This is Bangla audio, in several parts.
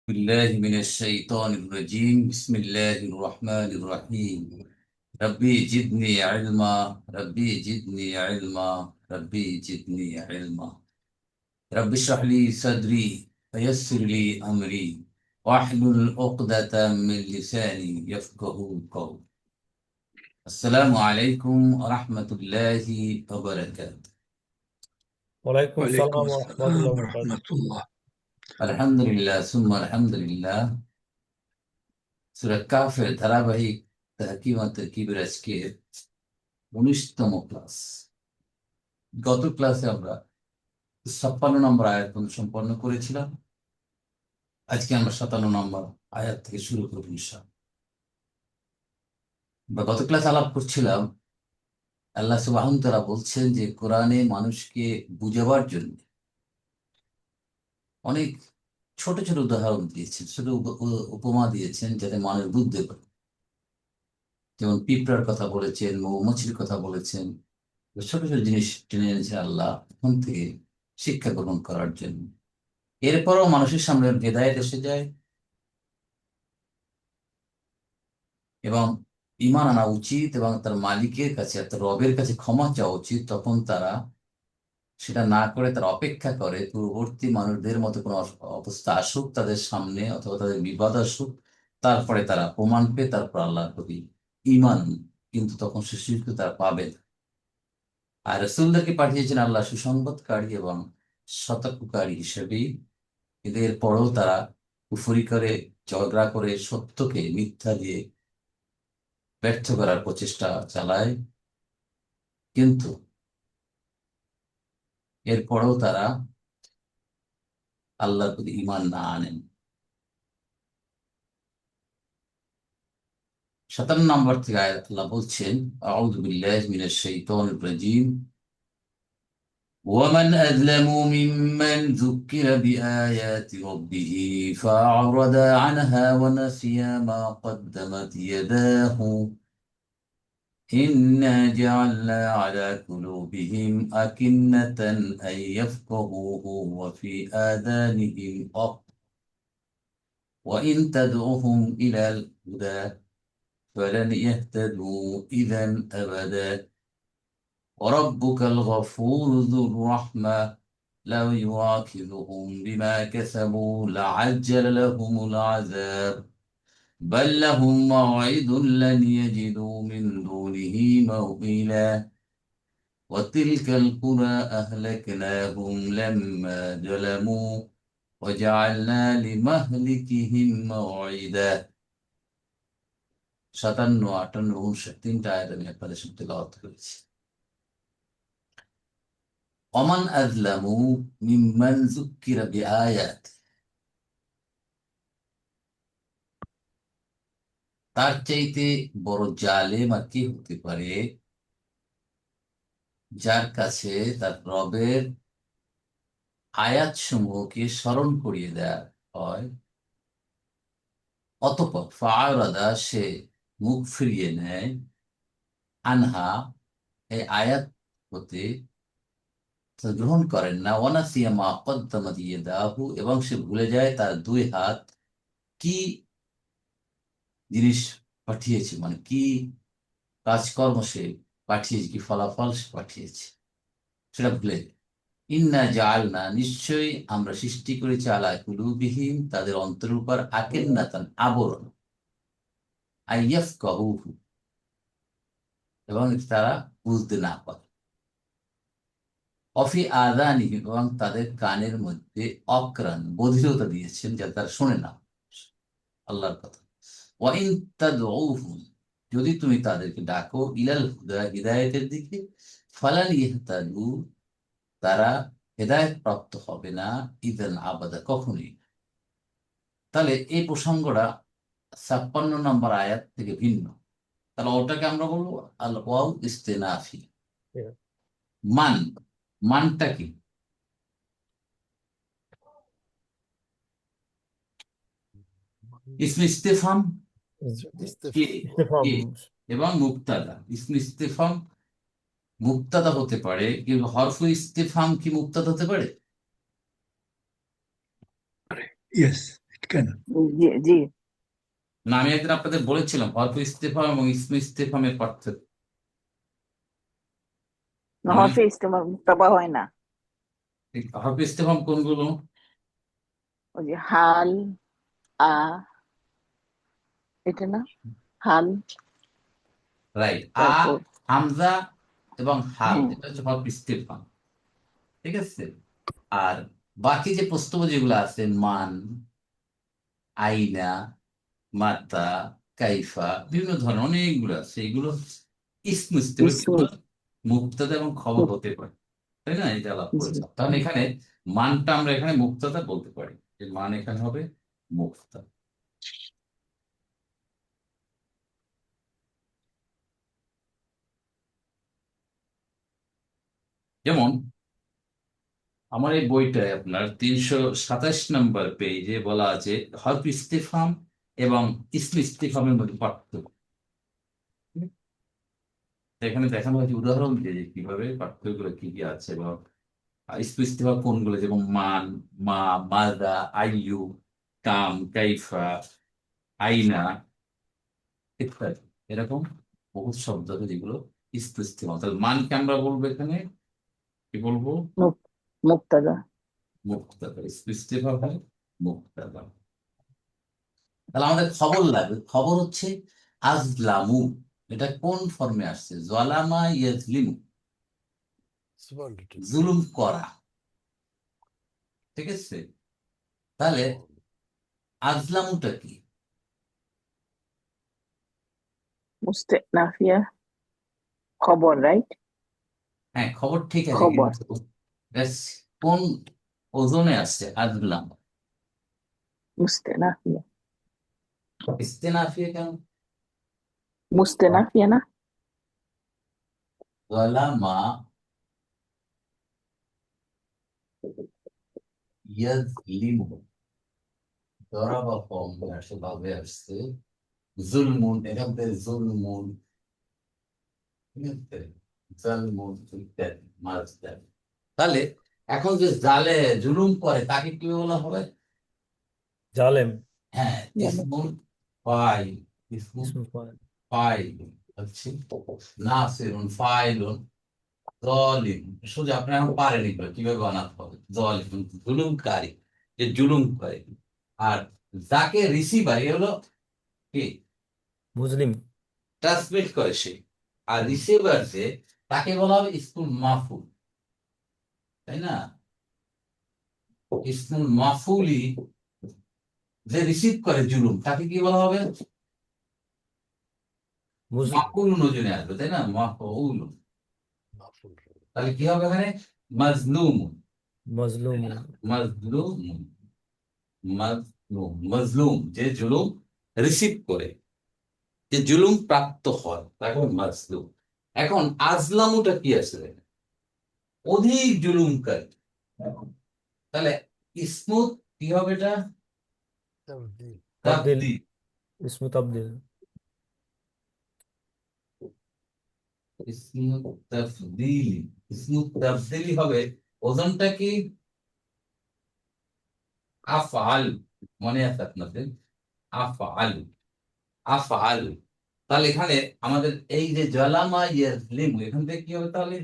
بالله من الشيطان الرجيم بسم الله الرحمن الرحيم ربي زدني علما ربي زدني علما ربي زدني علما رب اشرح لي صدري ويسر لي أمري واحلل عقدة من لساني يفقه قولي السلام عليكم ورحمة الله وبركاته ওয়ালাইকুম ওয়ালাইকুম সালাম ওয়া আসসালাম রাহমাতুল্লাহি ওয়া বারাকাতুহু। রহমতুল্লাহ। الحمد لله ثم الحمد لله সূরা কাফের ধারাবাহিক তাহকিম ও তারকিবের আজকে 19তম ক্লাস। গত ক্লাসে আমরা 56 নম্বর আয়াত পর্যন্ত সম্পন্ন করেছিলাম। আজকে আমরা 57 নম্বর আয়াত থেকে শুরু করব ইনশাআল্লাহ। গত ক্লাসে আলাপ করছিলাম, আল্লাহ সুবহানাহু ওয়া তাআলা বলছেন যে কোরআনে মানুষকে বুঝাবার জন্য অনেক ছোট ছোট উদাহরণ দিয়েছেন, ছোট উপমা দিয়েছেন যাতে মানুষ বুঝতে পারে। যেমন পিঁপড়ার কথা বলেছেন, মৌমাছির কথা বলেছেন। ছোট ছোট জিনিস টেনে এনেছেন আল্লাহ ওখান থেকে শিক্ষা গ্রহণ করার জন্য। এরপরও মানুষের সামনে হেদায়েত এসে যায় এবং ঈমান আনা উচিত এবং তার মালিকের কাছে, তার রবের কাছে ক্ষমা চাওয়া উচিত। তখন তারা সেটা না করে তারা অপেক্ষা করে পূর্ববর্তী মানুষদের মতো কোনো অবস্থা আসুক তাদের সামনে, অথবা তাদের বিপদ আসুক, তারপরে তারা প্রমাণ পেয়ে তারপর আল্লাহর প্রতি ঈমান, কিন্তু তখন সে শিরক তারা পাবে না। আর রাসূলদেরকে পাঠিয়েছেন আল্লাহ সুসংবাদকারী এবং সতর্ককারী হিসেবেই। কিন্তু এরপরেও তারা কুফরি করে, ঝগড়া করে, সত্যকে মিথ্যা দিয়ে ব্যর্থ করার প্রচেষ্টা চালায়। কিন্তু এরপরেও তারা আল্লাহর প্রতি ঈমান না আনেন। 57 নম্বর থেকে আয়াত আল্লাহ বলছেন, আউযু বিল্লাহি মিনাশ শাইতানির রাজীম ومن أظلم ممن ذكر بآيات ربه فأعرض عنها ونسي ما قدمت يداه إنا جعلنا على قلوبهم أكنة أن يفقهوه وفي آذانهم وقر وإن تدعهم إلى الهدى فلن يهتدوا إذا أبدا وربك الغفور ذو الرحمة لو يواخذهم بما كسبوا لعجل لهم العذاب بل لهم موعد لن يجدوا من دونه موئلا وتلك القرى أهلكناهم لما ظلموا وجعلنا لمهلكهم موعدا 57, 58, 59 তিনটা আয়াত আমি আপনাদের সাথে তেলাওয়াত করেছি। ওমান আযলামু মিম্মান যুক্কিরা বিআয়াত, তার চাইতে বড় জালেম আর কি হতে পারে যার কাছে তার রবের আয়াত সমূহকে স্মরণ করিয়ে দেয়া হয়, অতঃপর ফাআরাদা সে মুখ ফিরিয়ে নেয়, আনহা এই আয়াত হতে গ্রহণ করেন না, ওয়ানাসিয়া মা কদ্দামাত ইয়াদাহু এবং সে ভুলে যায় তার দুই হাত কি জিনিস পাঠিয়েছে, মানে কি কাজকর্ম সে পাঠিয়েছে, কি ফলাফল সে পাঠিয়েছে সেটা ভুলে যায়। ইন্না জাআলনা নিশ্চয়ই আমরা সৃষ্টি করেছি আলা কুলুবিহিম তাদের অন্তরের উপর আকিন্নাতান আবরণ, আইয়াফকাহুহু এবং তারা বুঝতে না পারে, অফি আযানিহিম এবং তাদের কানের মধ্যে অক্রান বধিরতা দিয়েছেন যাতে তারা শোনে না আল্লাহর কথা। ওয়া ইন তাদউহুম যদি তুমি তাদেরকে ডাকো ইলাল হুদা হিদায়াতের দিকে, ফালান ইয়াহতাদু তারা হেদায়েত প্রাপ্ত হবে না, ইদান আবাদা কখনোই। তাহলে এই প্রসঙ্গটা 56 নম্বর আয়াত থেকে ভিন্ন। তাহলে ওটাকে আমরা বলবো আল ওয়াও ইস্তেনাফি। মান, মানটা কি? ইসমে ইস্তেফাম কে, ইস্তেফাম। কে এবং মুক্তাদা। ইসমে ইস্তেফাম মুক্তাদা হতে পারে, কিন্তু হরফু ইস্তেফাম কি মুক্তাদা হতে পারে? ইয়েস, কেন? জি জি। না, আমি একদিন আপনাদের বলেছিলাম হরফ ইস্তেফাম এবং ইসমে ইস্তেফামের পার্থক্য। মনে হরফে ইস্তেমাল মুক্তাবা হয় না। হরফ ইস্তেফাম কোনগুলো? ওই যে হাল, আ, এটা না? হাল, রাইট। তারপর হামজা এবং হাল, হ্যাঁ, এটা হচ্ছে হরফ ইস্তেফাম। ঠিক আছে। আর বাকি যে প্রস্তাব যেগুলো আছে, মান, আইনা, মাতা, কাইফা, বিভিন্ন ধরনের অনেকগুলো আছে, এগুলো ইসমু ইস্তেফাম, ইসমু এগুলো মুবতাদা এবং খবর হতে পারে, তাই না? এটা আলাপ জি। করেছে। তাহলে এখানে মানটা আমরা এখানে মুবতাদা বলতে পারি, যে মান এখানে হবে মুবতাদা। যেমন আমার এই বইটায় আপনার 327 নম্বর পেজে বলা আছে হরফ ইস্তেফাম এবং ইসম ইস্তেফামের মধ্যে পার্থক্য। এখানে দেখানো হয়েছে উদাহরণ দিয়ে যে কিভাবে পার্থক্যগুলো কি কি আছে, বা ইসম ইস্তেফাম কোনগুলো, যেমন মান, মা, মাদা, আইয়ু, কাম, কাইফা, আইনা ইত্যাদি। এরকম বহুত শব্দ আছে যেগুলো ইসম ইস্তেফাম। তাহলে মানকে আমরা বলবো এখানে কি বলবো? মুক্তাদা। মুক্তাদা। ইসম ইস্তেফাম হয় মুক্তাদা। তাহলে আমাদের খবর লাগবে। খবর হচ্ছে আজলামু। এটা কোন ফর্মে আসছে? জালামা ইয়াজলিমু, Superlative. জুলুম করা। ঠিক আছে। তাহলে আজলামুটা কি? মুস্তানাফিয়া, খবর, রাইট? হ্যাঁ, খবর ঠিক আছে, খবর। কিন্তু এটা কোন ওজনে আসছে আজলাম? মুস্তানাফিয়া, ইস্তেনাফিয়া কেন? মুস্তানাফিয়া না? জালামা ইয়াজলিমু, দরাবা ফর্মে আসছে, ভাবে আসছে জুলমুন, এখান থেকে জুলমুন, ঠিক আছে, জালমুন ইত্যাদি, মাজদার। তাহলে এখন যে জালে জুলুম করে তাকে কি বলা হবে? জালেম। হ্যাঁ, জানো? ইসমুল ফাইল। ইসমুল ইসমুল ফাইল। ফাইল হচ্ছে নাসিরুন, ফাইলুন, জালিম। সোজা আপনি এখন পারেনি তো কিভাবে বানাতে হবে। জালিম জুলুমকারী, যে জুলুম করে। আর যাকে রিসিভার, এ হলো কি, মুসলিম। ট্রান্সমিট করে সে। আর রিসিভার যে, তাকে বলা হবে ইসমুল মাফুল, তাই না? ইসমুল মাফুলি, যে রিসিভ করে জুলুম, তাকে কি বলা হবে? মুসলিম। মাফুল নজনে আসবে, তাই না? মাফউল। Muffled. তাহলে কি হবে এখানে? মাজলুম। মজলুম। মাজলুম, মাজলুম, মাজলুম যে জুলুম রিসিভ করে, যে জুলুম প্রাপ্ত হয়, তাকে মাজলুম। এখন আজলামুটা কি আসলে? অধিক জুলুমকারী। তাহলে স্মুথ কি হবে? এটা Tabdil. তাবদিল। তাবদীল। ইসমু তাবদিল। স্মুথ তাফদীল। স্মুথ তাফদীলি হবে। ওজনটা কি? আফআল। মনে আছে আপনাদের? আফআল, আফআল। তাহলে এখানে আমাদের এই যে জালামা ইয়াজলিমু, এখান থেকে কি হবে তাহলে?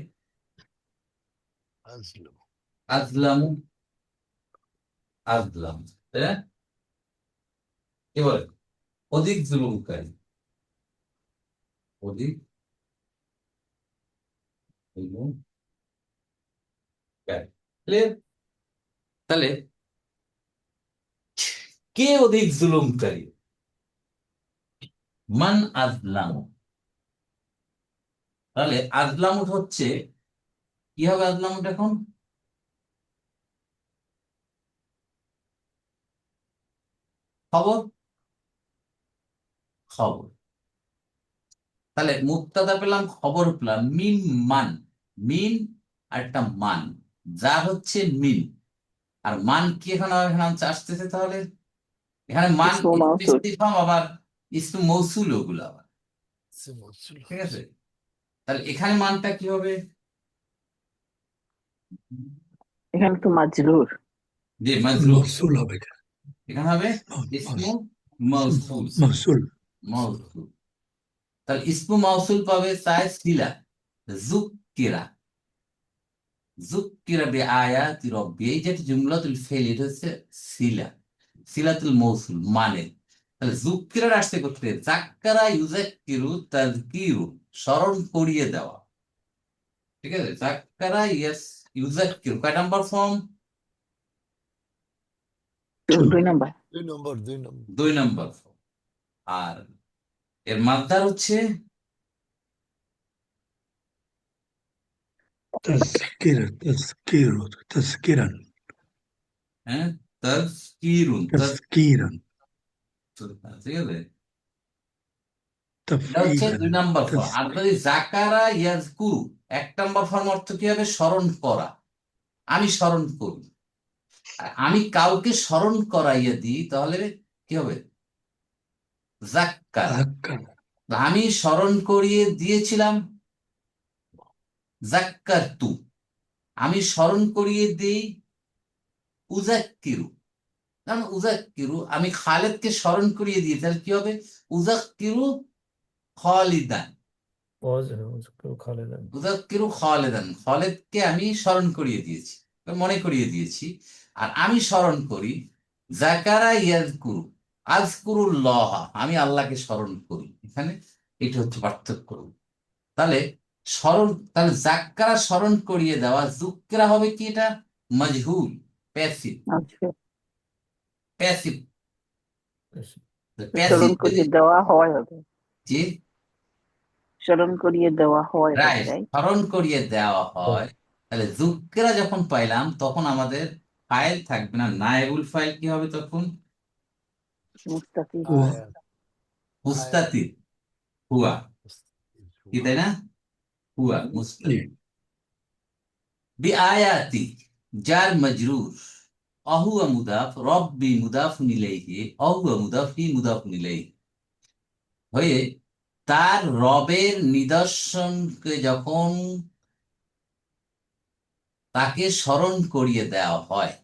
Azlam. আজলামু, আজলাম, তাই না? কি বলে? অধিক জুলুমকারী, অধিক জুলুমকারী। Clear? তাহলে কে অধিক জুলুমকারী? মান আজলাম। তাহলে আজলামুট হচ্ছে কি হবে? আজলামুট এখন খবর, খবর। তাহলে মুক্তাদা পেলাম, খবর পেলাম। মিন মান, মিন আর একটা মান, যা হচ্ছে মিন। আর মান কি এখানে এখানে আসতেছে তাহলে? এখানে মান ইসমু মাউসুল। ইস্তিফহাম, আবার ইসমু মৌসুল, ওগুলো আবার। Simulsul. ঠিক আছে। তাহলে এখানে মানটা কি হবে? এখানে তো মাজরুর। যে মাজরুর। Mawsul হবে কেন? এখানে হবে ইসমু মাউসুল। موصول মাউসুল, তাহলে ইসমু মাউসুল পাবে তাই সিলা যুক্কিরা। যুক্কিরা বি আয়াতি রব্বি, এই যেটা জুমলাতুল ফেল, এটা হচ্ছে সিলা, সিলাতুল মৌসুল মানে। তাহলে যুক্কিরা আসছে করতে জাক্কারা ইউজাক্কিরু তাযকিরু, স্মরণ করিয়ে দেওয়া। ঠিক আছে, জাক্কারা ইউজাক্কিরু কয় নাম্বার ফর্ম? 2 নাম্বার। 2 নম্বর 2 নম্বর 2 নম্বর ফর্ম। আর এর মাত্রা হচ্ছে تذكيرا হ্যাঁ তাযকিরুন, تذكيرا ঠিক আছে, এটা হচ্ছে تفعيلا 2 নম্বর ফর্ম। আর যদি জাকারা ইয়াজকুরু 1 নম্বর ফর্ম অর্থ কি হবে? স্মরণ করা, আমি স্মরণ করি। আর আমি কাউকে স্মরণ করাইয়া দিই তাহলে কি হবে? জাক্কারা। تذكر আমি স্মরণ করিয়ে দিয়েছিলাম, জাক্কারতু। আমি স্মরণ করিয়ে দিই, উজাক্কিরু। কারণ উজাক্কিরু, আমি খালেদকে স্মরণ করিয়ে দিই, তাহলে কি হবে? উজাক্কিরু খালিদান। पॉज है उसको खालिदान। উজাক্কিরু খালিদান, খালেদকে আমি স্মরণ করিয়ে দিয়েছি, মনে করিয়ে দিয়েছি। আর আমি স্মরণ করি, জাকারা ইয়াজকুরু, আজকুরুল্লাহ, আমি আল্লাহকে স্মরণ করি। এখানে এটা হচ্ছে পার্থক্য। তাহলে স্মরণ, তাহলে জাক্কারা স্মরণ করিয়ে দেওয়া, যুক্রা হবে কি? এটা মজহুল, প্যাসিভ। আচ্ছা, প্যাসিভ, স্মরণ প্যাসিভ করিয়ে দেওয়া হয় হবে, যে স্মরণ করিয়ে দেওয়া হয় হবে, রাইট, রাইট? স্মরণ করিয়ে দেওয়া হয়। তাহলে যুক্রা যখন পাইলাম তখন আমাদের ফাইল থাকবে না, নায়েবুল ফাইল কি হবে তখন? মুস্তাফিজ। هو আয়াত মুস্তাতির, হুয়া, কি তাই না? হুয়া মুস্তাতির। বিআয়াতি জার মজরুর, অহুয়া মুদাফ, রব্বি মুদাফুন ইলাইহি, অহুয়া মুদাফি মুদাফুন ইলাইহি হয়ে তার রবের নিদর্শনকে যখন তাকে স্মরণ করিয়ে দেওয়া হয়,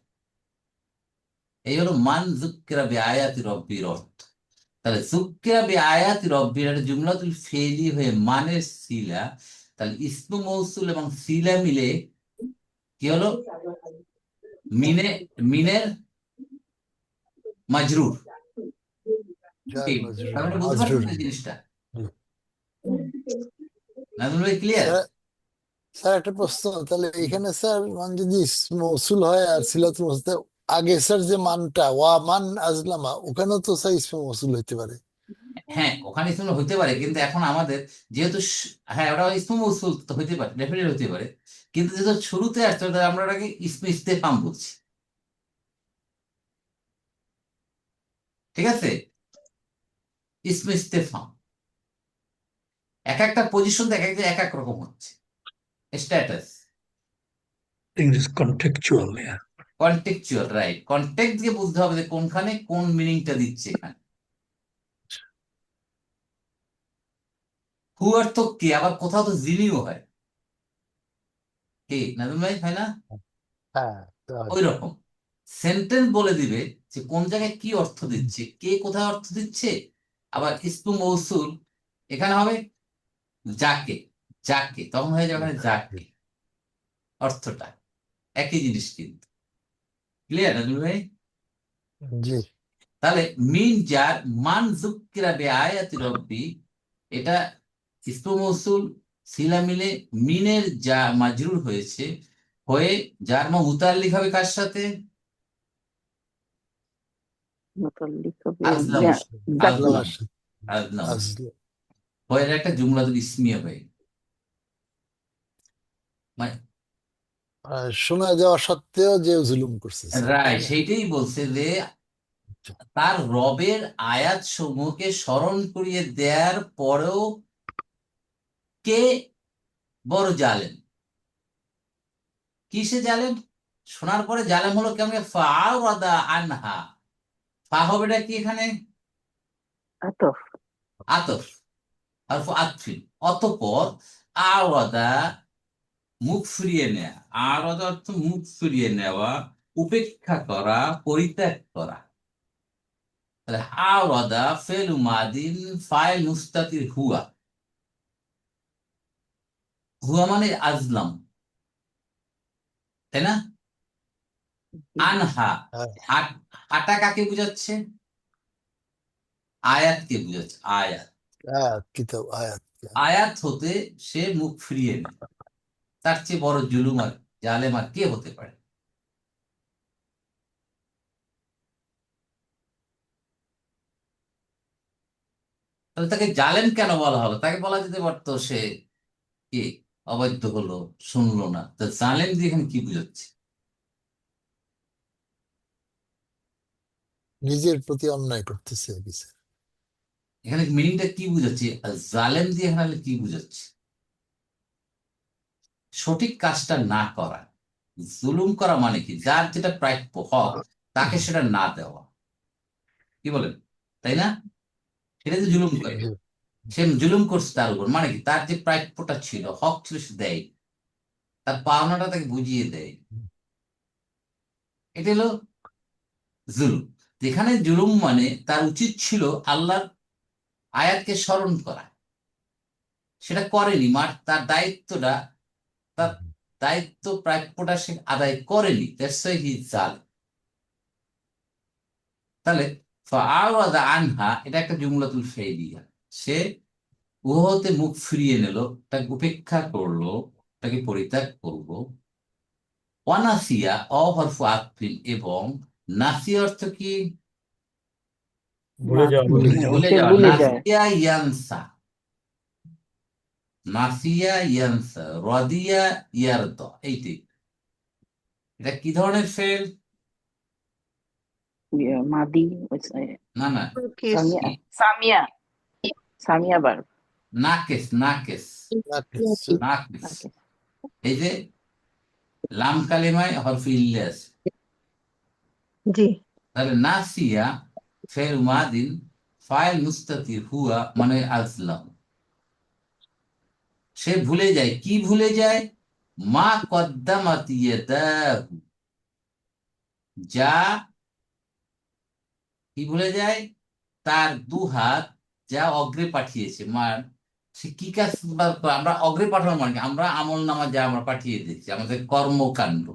এই হলো মান যুক্কিরা বিআয়াতি রব্বির অর্থ। তাহলে যুক্কিরা বিআয়াতি রব্বির একটা জুমলাতুল ফেলি হয়ে মানের সিলা, তাহলে ইসমু মৌসুল এবং সিলা মিলে কি হলো? মিনের মাজরুর। জার কি মাজরুর তাহলে বুঝতে মাজরুর। পারছেন এই জিনিসটা? হুম। নাজমুল ভাই ক্লিয়ার? স্যার স্যার একটা প্রশ্ন, তাহলে এখানে স্যার মান যদি মৌসুল হয় আর সিলাতুল মৌসুল, আগে স্যার যে মানটা ওয়া মান আজলামা, ওখানেও তো স্যার ইসমে মৌসুল হইতে পারে। হ্যাঁ, ওখানে ইসমুল হতে পারে, কিন্তু এখন আমাদের যেহেতু হ্যাঁ ওটা ইসমু মৌসুল তো হতে পারে, ডেফিনেটলি হতে পারে, কিন্তু যেহেতু শুরুতে আসছে তাহলে আমরা ওটাকে ইসমে ইস্তেফাম বলছি। ঠিক আছে, ইসমে ইস্তেফাম এক একটা পজিশন এক এক এক এক রকম হচ্ছে। Status, it is contextual, yeah. Contextual, right, contact দিয়ে বুঝতে হবে যে কোনখানে কোন মিনিংটা দিচ্ছে। এখানে হু অর্থ কে, আবার কোথাও তো যিনিও হয়, কে নাজমুল ভাই, হয় না? হ্যাঁ, তাই। ওই রকম সেন্টেন্স বলে দিবে যে কোন জায়গায় কি অর্থ দিচ্ছে, কে কোথায় অর্থ দিচ্ছে। আবার ইসমু মৌসুল এখানে হবে যাকে, যাকে, তখন হয়ে যাবে যাকে, অর্থটা একই জিনিস কিন্তু। ক্লিয়ার নাজমুল ভাই? জি। তাহলে মিন যার মান যুক্কিরা বিআয়াতি রব্বি, এটা ইসমু মৌসুল, সিলা মিলে মিনের যা মাজরুর হয়েছে, হয়ে যার মুতাল্লিক হবে কার সাথে? মুতাল্লিক হবে আজলাম, জাকু। আজলাম, আজলাম আজলাম। হয়ে একটা জুমলাতুল ইসমিয়া হয়ে, মানে শোনা যাওয়া সত্ত্বেও যে জুলুম করছে স্যার, তাই রাইট, না? সেইটাই বলছে যে তার রবের আয়াত সমূহকে স্মরণ করিয়ে দেওয়ার পরেও কে বড় জালেম। কিসে জালেম? শোনার পরে জালেম হলো কেমন? ফাআরাদা আনহা, ফা হবেটা কি এখানে? আতফ। আতফ, আর আতফিন, অতঃপর আওয়াদা, মুখ ফিরিয়ে নেয়া, আওয়াদা অর্থ মুখ ফিরিয়ে নেওয়া, উপেক্ষা করা, পরিত্যাগ করা। তাহলে আওরাদা ফেলু মাদিন ফাইল মুস্তাতির হুয়া, হুয়া মানে আজলাম, তাই না? আনহা, হ্যাঁ, হাটা কাকে বুঝাচ্ছে? আয়াতকে বুঝাচ্ছে। আয়াত, আয়াত কিতাব আয়াত। আয়াত হতে সে মুখ ফিরিয়ে নেয়। তার চেয়ে বড় জুলুম আর জালেম আর কে হতে পারে? তাহলে তাকে জালেম কেন বলা হলো? তাকে বলা যেতে পারতো সে কি অবাধ্য হলো, শুনলো না। তা জালেম দিয়ে এখানে কি বুঝাচ্ছে? নিজের প্রতি অন্যায় করতেছে বিচার। এখানে মিনিংটা কি বুঝাচ্ছে? আর জালেম দিয়ে এখানে কি বুঝাচ্ছে? সঠিক কাজটা না করা। জুলুম করা মানে কি? যার যেটা প্রাপ্য হক তাকে সেটা না দেওয়া, কি বলেন, তাই না? সেটা যে জুলুম করে, জি। সে জুলুম করছে তার উপর, মানে কি তার যে প্রাপ্যটা ছিল, হক ছিল, সে দেয়, তার পাওনাটা তাকে বুঝিয়ে দেয়। এটা হলো জুলুম। যেখানে জুলুম মানে তার উচিত ছিল আল্লাহর আয়াতকে স্মরণ করা, সেটা করেনি। তার দায়িত্বটা, তার দায়িত্ব প্রাপ্যটা সে আদায় করেনি। দ্যাটস ওয়াই হি ইজ জালেম। তাহলে ফাআরাদা আনহা এটা একটা জুমলাতুল ফেইলিয়া। সে উহতে মুখ ফিরিয়ে নিল, তাকে উপেক্ষা করলো, তাকে পরিত্যাগ করলো। ওয়ানাসিয়া অহরফু আতফিন, এবং নাসি অর্থ কি? ভুলে যাওয়া, ভুলে ভুলে যাও। ভুলে সে যাওয়া। ভুলে যায়। নাসিয়া ইয়ানসা, নাসিয়া ইয়ানসা, রদিয়া ইয়ারদ, এইটি। এটা কি ধরনের ফেল? মাদি, না না, সামিয়া, সামিয়া, সামিয়া বার। নাকেস, নাকেস, নাকিস। নাকেস। Okay. এই যে লাম কালিমায় হরফে ইল্লে আছে। জি। তাহলে নাসিয়া ফেল মাদিন ফাইল মুস্তাতির হুয়া মানে আজলাম। সে ভুলে যায়, কি ভুলে যায়? মা কদ্দামাত ইয়াদাহু, যা কি ভুলে যায়? তার দুহাত যা অগ্রে পাঠিয়েছে। সে কি কাজ আমরা অগ্রে পাঠানো মানে কি? আমরা আমল নামা যা আমরা পাঠিয়ে দিচ্ছি, আমাদের কর্মকাণ্ড,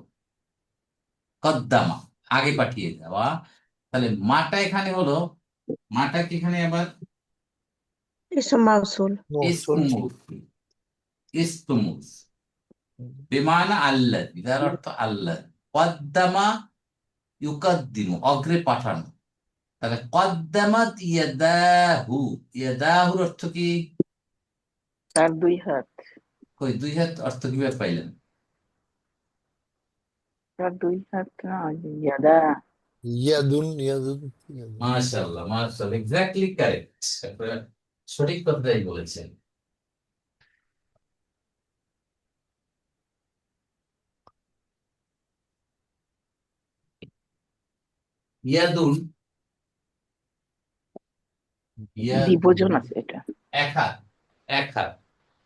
কদ্দামা আগে পাঠিয়ে দেওয়া। তাহলে মাটা এখানে হলো, মাটা কি এখানে আবার ইসম মাউসুল। মৌসুল। ইসমুল, ইসমুল বেমানা আল্লাহ, যার অর্থ আল্লাহ। কদ্দামা ইউকাদ্দিমু, অগ্রে পাঠানো। তাহলে কদ্দামাত ইয়াদাহু, ইয়াদাহুর অর্থ কি? তার দুই হাত। কই দুই হাত অর্থ কিভাবে পাইলেন? তার দুই হাত না, ইয়াদা। ইয়াদুন ইয়াদুন ইয়াদুন। মাশাআল্লাহ, মাশাআল্লাহ, এক্স্যাক্টলি কারেক্ট। সঠিক কথাই বলেছেন। ইয়াদুন, দ্বিবচন ইয়াদুন, আছে এটা। এক হাত, এক হাত,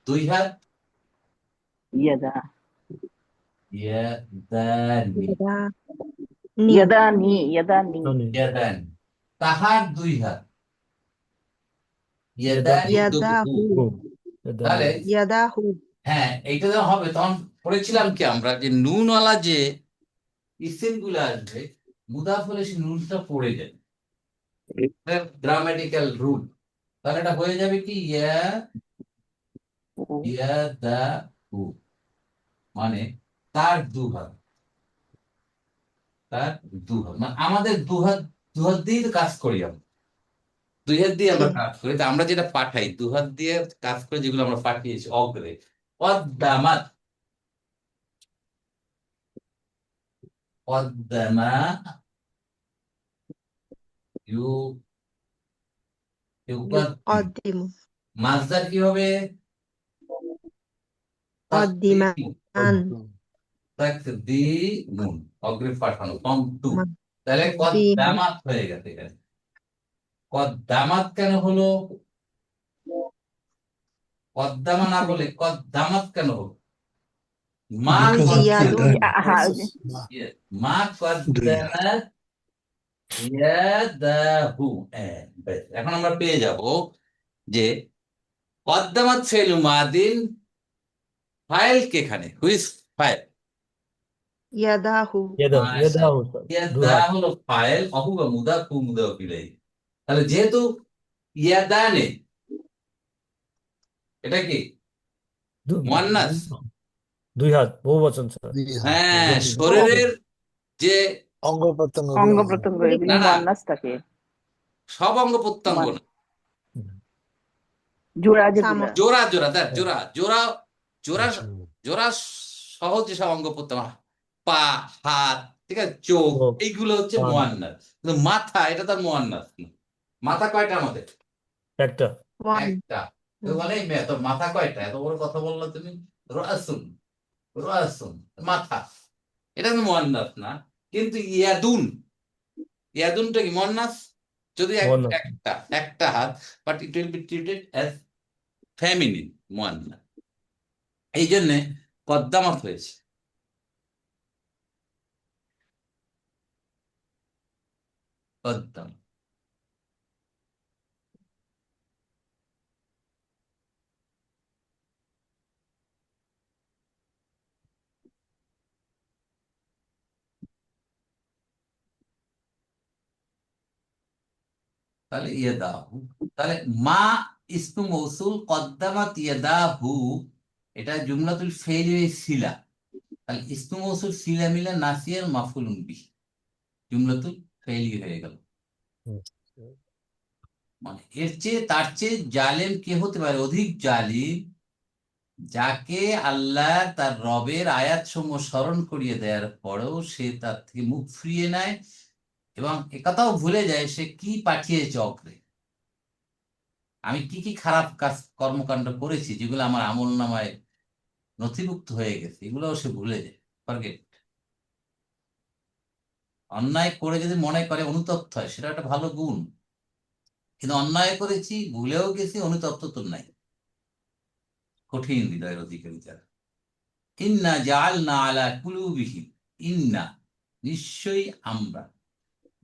দুই হাত, ইয়াদা, ইয়াদানি, নি। ইয়াদানি, ইয়াদানি। জানি। ইয়াদানি, তাহার দুই হাত, ইয়াদানি ইয়াদাহু। দুহু। তাহলে ইয়াদাহু। হ্যাঁ, এইটা যখন হবে তখন পড়েছিলাম কি আমরা, যে নুনওয়ালা যে ইসিম গুলো আসবে, মুদাফ হলে সে নুনটা পড়ে যাবে, গ্রামাটিক্যাল রুল। তাহলে এটা হয়ে যাবে কি ও, ইয়াদাহু, মানে তার দুহাত, তার দুহাত, মানে আমাদের দুহাত, দুহাত দিয়ে তো কাজ করি আমরা, দুই হাত দিয়ে আমরা কাজ করি। তো আমরা যেটা পাঠাই দুহাত দিয়ে কাজ করে, যেগুলো আমরা পাঠিয়েছি অগ্রে। কদ্দামাত, কদ্দামা ইউ, ইউকাদ্দিম। ইউকাদ্দিমু। মাসদার কি হবে? কদ্দিমান। তাকদিমুন, অগ্রে পাঠানো, ফর্ম টু। তাহলে দিম। কদ্দামাত হয়ে গেছে এখানে। কদ্দামাত কেন হলো? কদ্দামা না বলে কদ্দামাত কেন হলো? মা Because of ইয়াদুন। that, আহা, মা কদ্দামাত ইয়াদাহু। বেশ। এখন আমরা পেয়ে যাব যে কদ্দামাত ফেলু মাদিন, ফাইল কেখানে, হুইস ফাইল? ইয়াদাহু ইয়াদাহু দুই ইয়াদা হাত। হলো ফাইল, অহু বা মুদাফ, হু মুদাফ ইলাইহি। তাহলে যেহেতু ইয়াদানে, এটা কি মুয়ান্নাস? দুই হাত বহু বচন স্যার। দুই হাত হ্যাঁ, জলদি। শরীরের যে অঙ্গ প্রত্যঙ্গ অঙ্গ গুলো প্রত্যঙ্গ না, এগুলি না মুয়ান্নাস থাকে। সব অঙ্গ প্রত্যঙ্গ না, জোড়া সাম যেগুলা। জোড়া জোড়া, দেখ জোড়া জোড়া জোড়া আচ্ছা। জোড়া সহজ যেসব অঙ্গ প্রত্যঙ্গ, পা, হাত, ঠিক আছে, চোখ, চোখ, এইগুলো হচ্ছে কান। মুয়ান্নাস। কিন্তু মাথা, এটা তার মুয়ান্নাস না। মাথা কয়টা আমাদের? একটা। ওয়ান। একটা। তো বলে তোর মাথা কয়টা, এত বড় কথা বললো তুমি। রাসুন, রাসুন, মাথা, এটা তো মুয়ান্নাস না। কিন্তু ইয়াদুন, ইয়াদুনটা কি মুয়ান্নাস? যদি মুয়ান্নাস। একটা একটা হাত, but it will be treated as feminine, মুয়ান্নাস। এই জন্য কদ্দামাত হয়েছে। কদ্দাম। তাহলে ইয়াদাহু, তাহলে মা ইসমু মৌসুল, কদ্দামাত ইয়াদাহু, এটা জুমলাতুল ফেইল সিলা। তাহলে ইসমু মৌসুল সিলা মিলা নাসিয়ার মাফুলুন বিহি, জুমলাতুল ফেইল হয়ে গেল। মানে এর চেয়ে তার চেয়ে জালেম কে হতে পারে, অধিক জালিম, যাকে আল্লাহ তার রবের আয়াত সমূহ স্মরণ করিয়ে দেওয়ার পরেও সে তার থেকে মুখ ফিরিয়ে নেয় এবং একথাও ভুলে যায় সে কি পাঠিয়েছে অগ্রে। আমি কি কি খারাপ কাজ কর্মকাণ্ড করেছি যেগুলো আমার আমল নামায় নথিভুক্ত হয়ে গেছে, এগুলোও সে ভুলে যায়, ফরগেট। অন্যায় করে যদি মনে করে অনুতপ্ত হয়, সেটা একটা ভালো গুণ। কিন্তু অন্যায় করেছি, ভুলেও গেছি, অনুতপ্ত তো নাই। কঠিন হৃদয়ের অধিকারী যারা। ইন্না জাআলনা আলা কুলুবিহিম, ইন্না নিশ্চয়ই আমরা,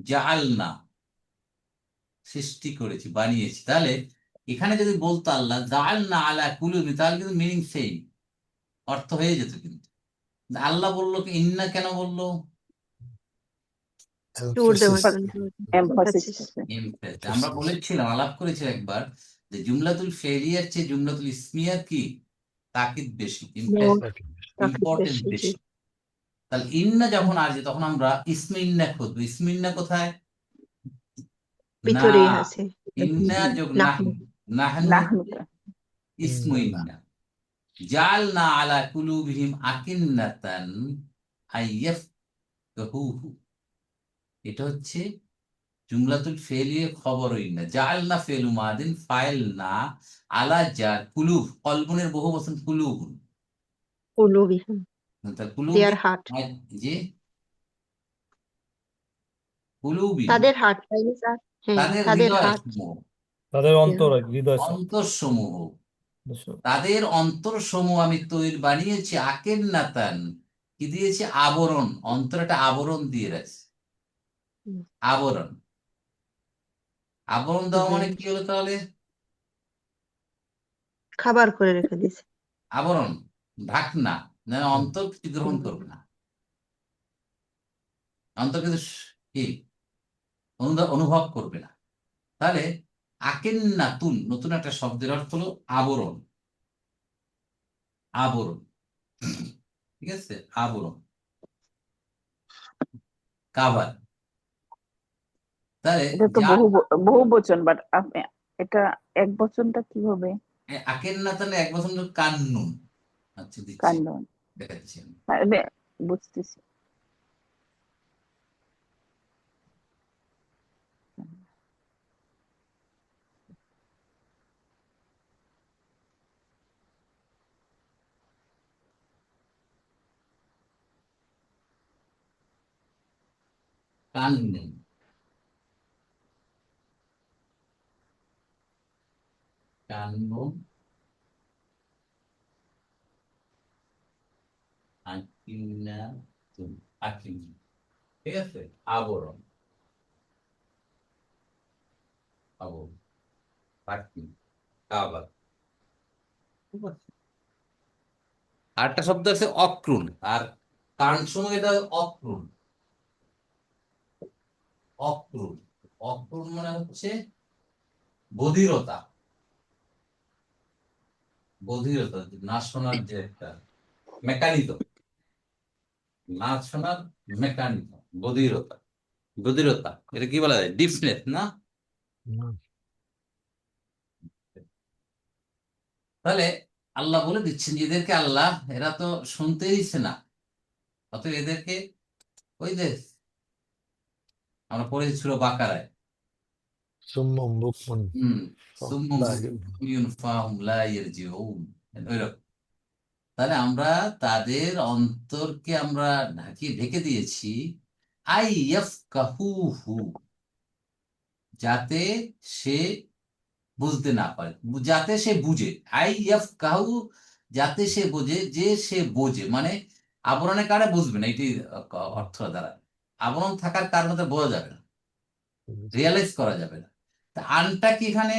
জাআলনা সৃষ্টি করেছি, বানিয়েছি। তাহলে এখানে যদি বলতো আল্লাহ জাআলনা আলা কুলুবি, তাহলে কিন্তু মিনিং সেম, অর্থ হয়ে যেত। কিন্তু আল্লাহ বললো কি, ইন্না কেন বললো? To the emphasis emphasis. থাকে। আমরা বলেছিলাম, আলাপ করেছিলাম একবার, যে জুমলাতুল ফেলিয়ার চেয়ে জুমলাতুল ইসমিয়ার কি তাকিদ বেশি, মোর তাকিদ ইম্পর্টেন্স বেশি, জি। বেশি। তাহলে ইন্না যখন আসবে তখন আমরা ইসমে ইন্না খুঁজবো। ইসমে ইন্না কোথায়? না, ভিতরেই আছে। ইন্না যোগ নাহনু। নাহনু, নাহনু নাহনুটা ইসমু ইন্না। জালনা আলা কুলুবিহিম আকিন্নাতান আইয়াফকাহুহু, এটা হচ্ছে জুমলাতুল ফেলিয়ে খবর ইন্না। জালনা ফেলু মাদিন, ফাইল না, আলা জার, কুলুব কলবুনের বহু বচন কুলুবুন। কুলুবিহিম, তা কুলুবি, দেয়ার হার্ট। যে কুলুবি তাদের হার্ট, তাই না স্যার? হ্যাঁ, তাদের তাদের হৃদয় হার্ট। সমূহ, তাদের অন্তর হৃদয় স্যার। অন্তরসমূহ, তাদের অন্তরসমূহ আমি তৈরি বানিয়েছি আকের নাতান, কি দিয়েছি? আবরণ। অন্তর একটা আবরণ দিয়ে রাখছি, আবরণ। আবরণ দেওয়া মানে কি হলো তাহলে? খাবার করে রেখে দিয়েছে। আবরণ, ঢাকনা, না, অন্তর কিছু গ্রহণ করবে না, অন্তর কিন্তু কি অনুভব করবে না। তাহলে আকেন নাতুন, নতুন একটা শব্দের অর্থ হলো আবরণ, আবরণ, ঠিক আছে, আবরণ, কাভার। তাহলে এটা তো যা বহু বচন, বাট এটা এক বচনটা কি হবে? আকেন নাতান এক বছর কান্নুন। আচ্ছা দিচ্ছি, কাণ্ড। দেখাচ্ছি আমি। বুঝতেছি। কান্নুন, কান্নুন, আকিন্নাতুন, আকিন্না, ঠিক আছে, আবরণ। আবু পাখি কাবা। আর একটা শব্দ আছে অক্রুণ, আর কান সময় এটা অক্রুণ। অক্রুণ, অক্রুণ মানে হচ্ছে বধিরতা। বধিরতা না শোনার যে একটা মেকানিজম, না শোনার মেকানিজম, বধিরতা। বধিরতা এটা কি বলা যায়? ডিফনেস না? তাহলে আল্লাহ বলে দিচ্ছেন যে এদেরকে আল্লাহ, এরা তো শুনতেই দিচ্ছে না, অতএব এদেরকে ওই যে আমরা পড়েছি সূরা বাকারায়, সুম্মুম বুকমুন হুম, সুম্মুম লা বুকমুন ফাহুম লা ইয়ারজিউন, ওইরকম। তাহলে আমরা তাদের অন্তরকে আমরা ঢেকে দিয়েছি আই ইয়াফকাহুহু, যাতে সে বুঝতে না পারে, যাতে সে বুঝে। আই ইয়াফকাহু, যাতে সে বোঝে, যে সে বোঝে মানে আবরণের কারণে বুঝবে না, এটি অর্থ দ্বারা। আবরণ থাকার কারণে তো বোঝা যাবে না, রিয়ালাইজ করা যাবে না। তা আনটা কি এখানে?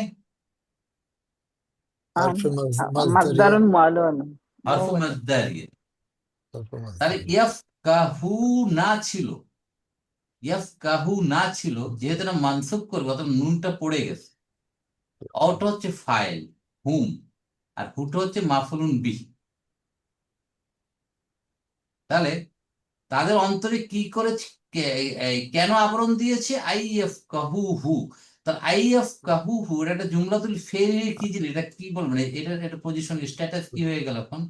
আন হরফে মাজদারিয়া, মাসদারুন মুআল্লান হরফ বহুবচন। মাসদারিয়া। হরফে তাহলে মাজদারিয়া। ইয়াফকাহু না ছিল, ইয়াফকাহু না ছিল, যেহেতু এটা মানসুব করবে অর্থাৎ নুনটা পড়ে গেছে। অটা হচ্ছে ফাইল, হুম, আর হুটা হচ্ছে মাফুলুন বিহি। তাহলে তাদের অন্তরে কি করেছে, কেন আবরণ দিয়েছে? আইএফ কাহু হু। তাহলে আইএফ কাহু হু এটা একটা জুমলাতুল ফেল, কি জিনিস এটা, কি বলবেন এটা? এটা পজিশন স্ট্যাটাস কি হয়ে গেল এখন?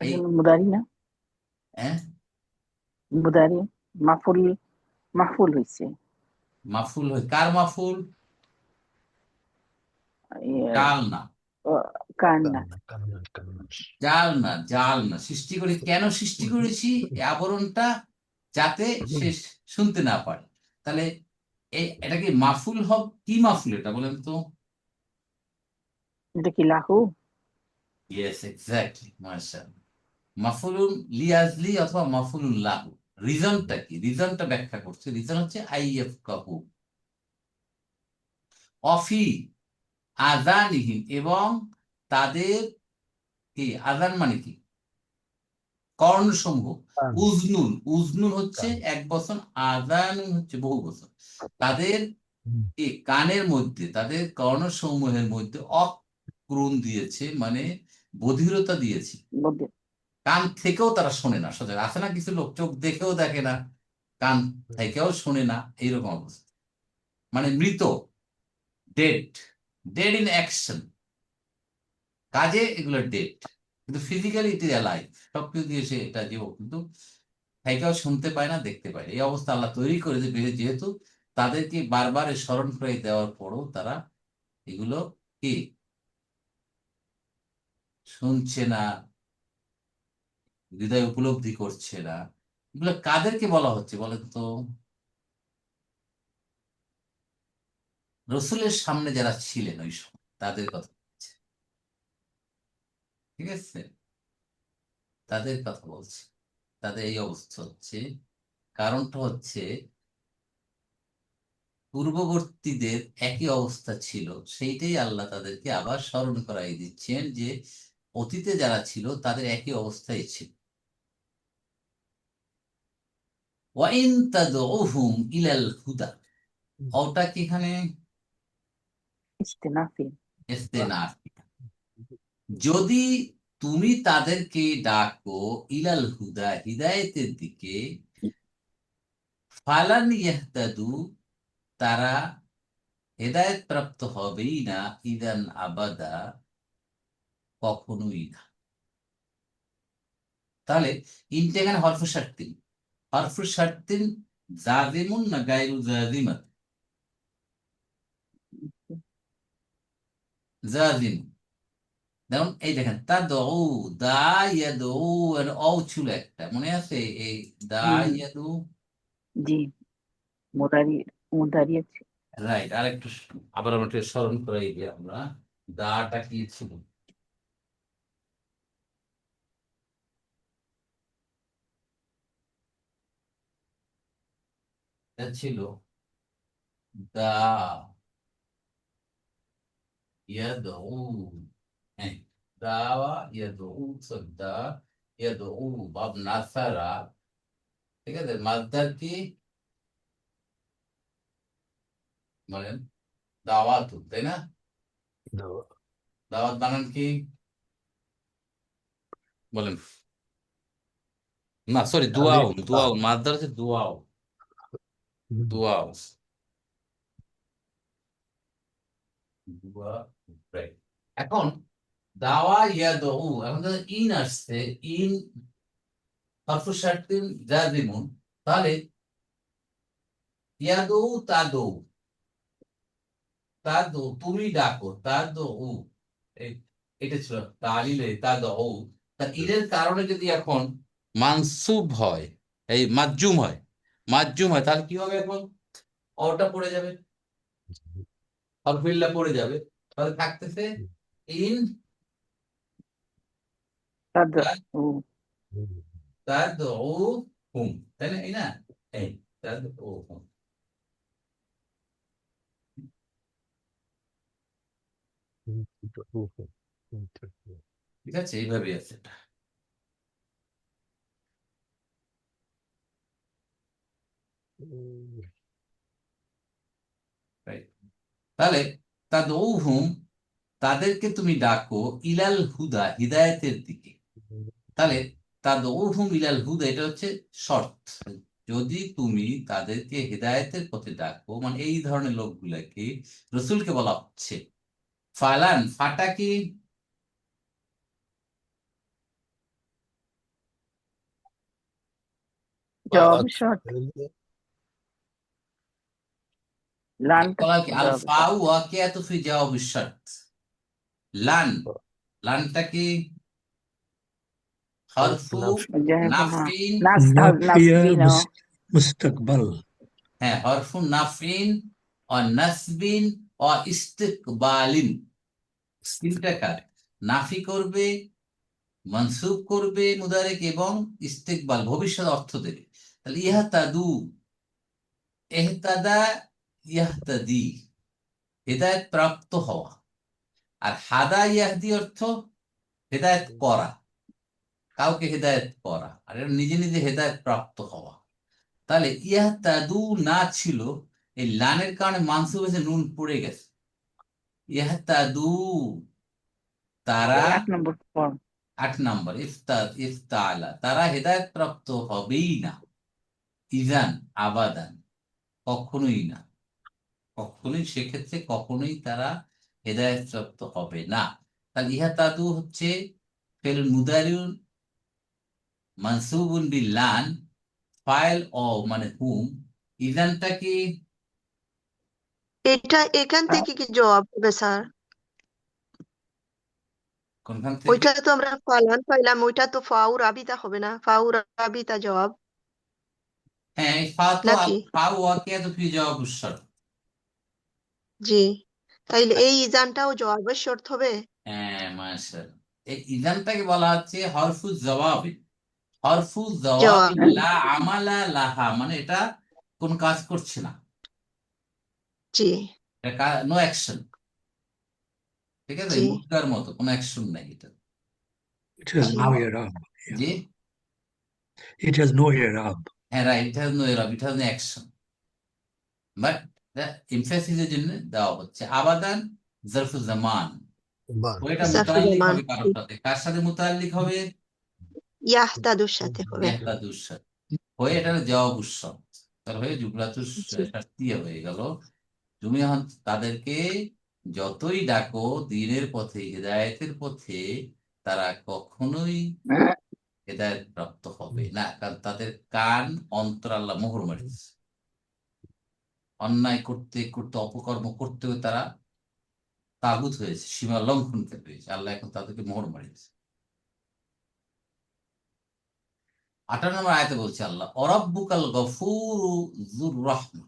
এই আসলে মুদারি না, হ্যাঁ, মুদারি মাফুল, মাহফুল হয়েছে। মাফুল হয়, কার মাফুল? ইয়ে, জাল না, ও, কান্না। কান্না কান্না কান্না। জাল না, জাল না। সৃষ্টি করি, কেন সৃষ্টি করেছি এই আবরণটা? যাতে সে শুনতে না পারে। তাহলে এটা কি মাফুল হবে? কি মাফুল এটা বলেন তো? এটা কি লাহু? ইয়েস, এক্স্যাক্টলি, মাশাআল্লাহ। মাফুলুন লিয়াজলি অথবা মাফুলুন লাহু। রিজনটা কি? রিজনটা ব্যাখ্যা করছে। রিজন হচ্ছে আইএফ কাহু অফি আযানিহিম, এবং তাদের কি আযান মানে কি? কর্ণসমূহ। কান উজনুন, উজনুন হচ্ছে কান। এক বচন, আযানুন হচ্ছে বহু বচন। তাদের কি কানের মধ্যে, তাদের কর্ণসমূহের মধ্যে অক্রুণ দিয়েছে, মানে বধিরতা দিয়েছে। বলতে কান থেকেও তারা শোনে না। সোজা আছে না, কিছু লোক চোখ দেখেও দেখে না, কান থেকেও শোনে না, এইরকম অবস্থা। মানে মৃত, ডেড, ডেড ইন অ্যাকশন, কাজে এগুলো ডেড, কিন্তু ফিজিক্যালি ইট ইজ অ্যালাইভ। সবকিছু দিয়ে সে এটা জীব, কিন্তু থেকেও শুনতে পায় না, দেখতে পায় না। এই অবস্থা আল্লাহ তৈরি করে যে, যেহেতু তাদেরকে বারবার স্মরণ করে দেওয়ার পরও তারা এগুলো কি শুনছে না, হৃদয় উপলব্ধি করছে না। এগুলো কাদেরকে বলা হচ্ছে বলেন তো? রসুলের সামনে যারা ছিলেন ওই সময় তাদের কথা বলছে, ঠিক আছে? তাদের কথা বলছে। তাদের এই অবস্থা হচ্ছে, কারণটা হচ্ছে পূর্ববর্তীদের একই অবস্থা ছিল, সেইটাই আল্লাহ তাদেরকে আবার স্মরণ করাই দিচ্ছেন যে অতীতে যারা ছিল তাদের একই অবস্থায় ছিল। ওয়াইন তাদউহুম ইলাল হুদা, ওটা কি এখানে ইস্তেনাফি। ইস্তেনাফ। যদি তুমি তাদেরকে ডাকো ইলাল হুদা, হিদায়াতের দিকে, ফালান ইয়াহতাদু, তারা হেদায়েত প্রাপ্ত হবেই না, ইদান আবাদা, কখনোই না। তাহলে ইনটা এখানে হরফে শার্তিন, হরফে শার্তিন জাজিমুন না গায়রু জাজিমাত? জাজিম। যেমন এই দেখেন তা দৌ, দা ইয়াদু, এর অ ছিল একটা, মনে আছে? এই দা হুম, ইয়াদু, জি, মুদারি, মুদারি আছে। রাইট। আর একটু আবার আমরা একটু স্মরণ করাই দিই আমরা, দাটা কি ছিল? এটা ছিল দা, ইয়াদউ, হ্যাঁ, দাওয়া ইয়াদউ, দা ইয়াদউ, বাব নাসারা, ঠিক আছে। মাসদার কি বলেন? দাওয়াতু, তাই না? দাওয়াত বানান কি বলেন? না, সরি, দুআউ, আলিফ তা দুআউ, মাসদার হচ্ছে দুআউ, দুআউ, দুআ, right. এখন দাওয়া ইয়াদউ, এখন যদি ইন আসছে, ইন হরফু শার্তিন জাযিমুন, তাহলে ইয়াদউ তাদউ, তাদউ তুমি ডাকো, তাদউ, এটা ছিল তালিলে তাদউ। তা ইলের কারণে যদি এখন মানসুব হয়, এই মাজজুম হয়, মাজজুম হয়, তাহলে কি হবে? এখন অটা পড়ে যাবে, হরফিল্লা পড়ে যাবে, তাহলে থাকতেছে ইন تدعو তাদউ হুম, তাই না? এই না, এই তাদউ হুম, ঠিক আছে, এইভাবে আছে এটা। Right. তাহলে তাদউহুম, তাদেরকে তুমি ডাকো, ইলাল হুদা, হিদায়াতের দিকে। তাহলে তাদউহুম ইলাল হুদা, এটা হচ্ছে শর্ত। যদি তুমি তাদেরকে হিদায়াতের পথে ডাকো, মানে এই ধরনের লোকগুলাকে, রসুলকে বলা হচ্ছে। ফালান, ফাটা কি? جواب الشرط لن বলা কি? আল جواب ফাউ الشرط ওয়াকিয়াতু ফি জাওয়াবিশ শার্ত। লান, লানটা কি? হরফু جاهبها নাফিন, ناس نافية ناصبين مستقبل. হ্যাঁ, হরফু নাফিন ও নাসবিন ও ইস্তিকবালিন, তিনটা কাজ। নাফি করবে, মনসুব করবে মুদারেক, এবং ইস্তিকবাল ভবিষ্যৎ অর্থ দেবে। তাহলে ইহতাদু, এহতাদা, ইয়াহতাদি, হেদায়েত প্রাপ্ত হওয়া। আর হাদা ইয়াহদি অর্থ হেদায়েত করা, কাউকে হেদায়েত করা, আর এটা নিজে নিজে হেদায়েত প্রাপ্ত হওয়া। তাহলে ইয়াহতাদু না ছিল, এই লানের কারণে মানসুব এসে নুন পড়ে গেছে। ইয়াহতাদু, তারা, 8 নম্বর ফর্ম 8 নম্বর, ইফতালা, তারা হেদায়েত প্রাপ্ত হবেই না। ইজান, আবাদান, কখনোই না, কখনোই, সেক্ষেত্রে কখনোই তারা হেদায়েত প্রাপ্ত হবে না। তাহলে ইহাতাদু হচ্ছে ফেল মুদারিউন মানসুবুন বিল লান, ফাইল ও মানে হুম। ইজানটা কি? এটা এখান থেকে কি জবাব হবে স্যার? কোনখান থেকে? ওইটা তো আমরা ফালান পাইলাম, ওইটা তো ফাউ রাবিতা হবে না? ফাউ রাবিতা জবাব হ্যাঁ, এই ফা তো নাকি? ফা ওয়াকিয়াতু ফি জাওয়াবিশ শার্ত। জি, তাইলে এই ইজানটাও জবাবের শর্ত হবে? হ্যাঁ, মাশাআল্লাহ। এই ইজানটাকে বলা হচ্ছে হরফু জওয়াবি। হরফু জওয়াবি জবাব। লা আমালা লাহা, মানে এটা কোন কাজ করছে না, জি এটা নো অ্যাকশন, ঠিক আছে, জি মুদ্রার মতো কোনো অ্যাকশন নাই এটা। It has জি no আবার i'rab. যে, It has no i'rab. হ্যাঁ, রাইট, ইট হ্যাজ নো এরব, it has no action, but এমফাসিসের জন্য দেওয়া হচ্ছে। আবাদান জারফু জামান, বান ওইটা মুতাল্লিক জাফরুজ্জামান হবে কারোর সাথে, কার সাথে মুতাল্লিক হবে? ইয়াহতাদুর সাথে হবে। ইহতাদুর সাথে হয়ে, এটা জওয়াবুশ শর্ত, তার হয়ে জুমলাতুশ জি শারতিয়া হয়ে গেল। তুমি এখন তাদেরকে যতই ডাকো দ্বীনের পথে, হিদায়াতের পথে, তারা কখনোই হেদায়েত প্রাপ্ত হবে না, কারণ তাদের কান, অন্তর আল্লাহ মোহর মারিছে। অন্যায় করতে করতে, অপকর্ম করতে হয়ে তারা তাগুত হয়েছে, সীমা লঙ্ঘন হয়েছে, আল্লাহ এখন তাদেরকে মোহর মারিয়েছে। 58 নম্বর আয়াতে বলছে আল্লাহ, অরাব্বুকাল গফুরু যুর রাহমা,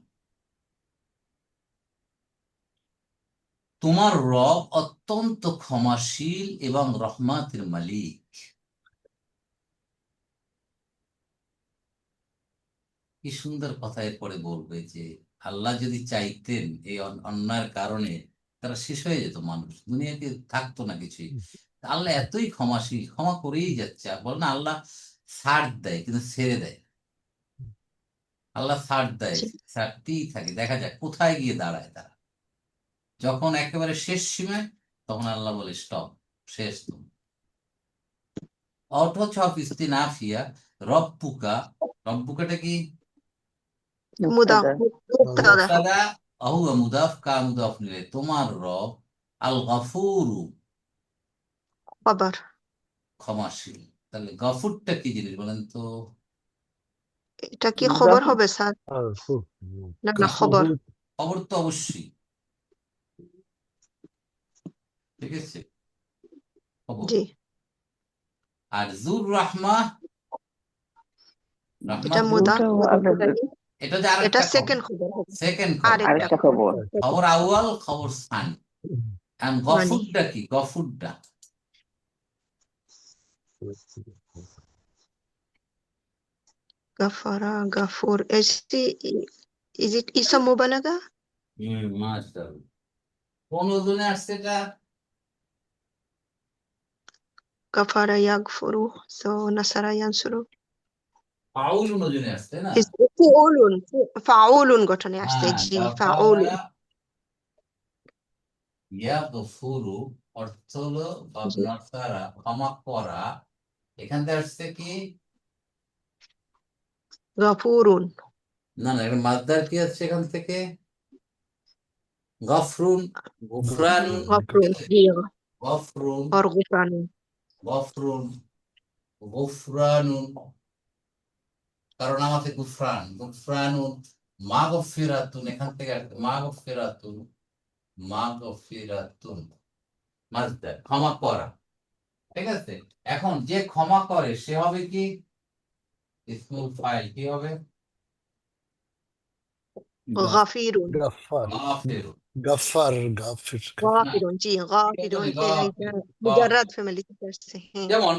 তোমার রব অত্যন্ত ক্ষমাশীল এবং রহমাতের মালিক। কি সুন্দর কথা এরপরে বলবে যে আল্লাহ যদি চাইতেন এই অন্যায়ের কারণে তারা শেষ হয়ে যেত, মানুষ দুনিয়াতে থাকতো না কিছুই। আল্লাহ এতই ক্ষমাশীল, ক্ষমা করেই যাচ্ছে। আর বল না, আল্লাহ ছাড় দেয় কিন্তু ছেড়ে দেয়। আল্লাহ ছাড় দেয়, জি ছাড়তেই থাকে, দেখা যাক কোথায় গিয়ে দাঁড়ায় তারা। যখন একেবারে শেষ সীমায়, তখন আল্লাহ বলে স্টপ, শেষ তুমি। অথচ ইস্তিনাফিয়া রব্বুকা, রব্বুকাটা কি? মুদাফ মুক্তাদা। মুক্তাদা মুবতাদা, আহুয়া মুদাফ, কা মুদাফ নিলে তোমার রব আল গফুরু, খবর। ক্ষমাশীল। তাহলে গফুরটা কি জিনিস বলেন তো? এটা কি খবর গফুর। হবে স্যার? আর খুব না না, খবর। খবর তো অবশ্যই, ঠিক আছে, খবর। জি, আর জুর রাহমা, রাহমা এটা মুদাফ ওটাও মুদাফ আলাদা, ইলাইহি। এটা যে এটা আরেকটা খবর, সেকেন্ড খবর হবে, সেকেন্ড খবর। আরেকটা আরেকটা খবর। খবর। খবর আউয়াল, খবর সানি। আর মানে গফুরটা কি? গফুরটা গাফারা গাফুর, ইজ ইট ইসম মুবালাগা? মাশাআল্লাহ। কোন ওজনে আসছে এটা? গাফারা ইয়াগফুরু, সো নাসারা ইয়ানসুরু। ফাউল ওজনে আসছে না? ফাউলুন, ফাউলুন গঠনে আসছে। হ্যাঁ, জি, গাফারা ফাউলুন। ইয়াগফুরু অর্থ হলো জি, নাসারা, ক্ষমা করা। এখান থেকে আসছে কি? গাফুরুন। না না, এটা মাসদার কি আছে এখান থেকে? গফরুন, গুফরানুন, গাফরুন, জি, গফরুন, আর গুফরানুন। গফরুন, গুফরানুন। কারণ আমাদের গুফরান, গুফরানুন, মাগফিরাতুন, এখান থেকে আসছে মাগফিরাতুন, মাগফিরাতুন, মাসদার, ক্ষমা করা। ঠিক আছে, এখন যে ক্ষমা করে সে হবে কি? ইসমুল ফাইল কি হবে? গাফিরুন, গাফার গাফির। গাফার গাফির না, গাফিরুন, জি, গাফিরুন। এখানে গাফির, মুজাররাদ গাফির। ফ্যামিলি থেকে আসছে, হ্যাঁ। যেমন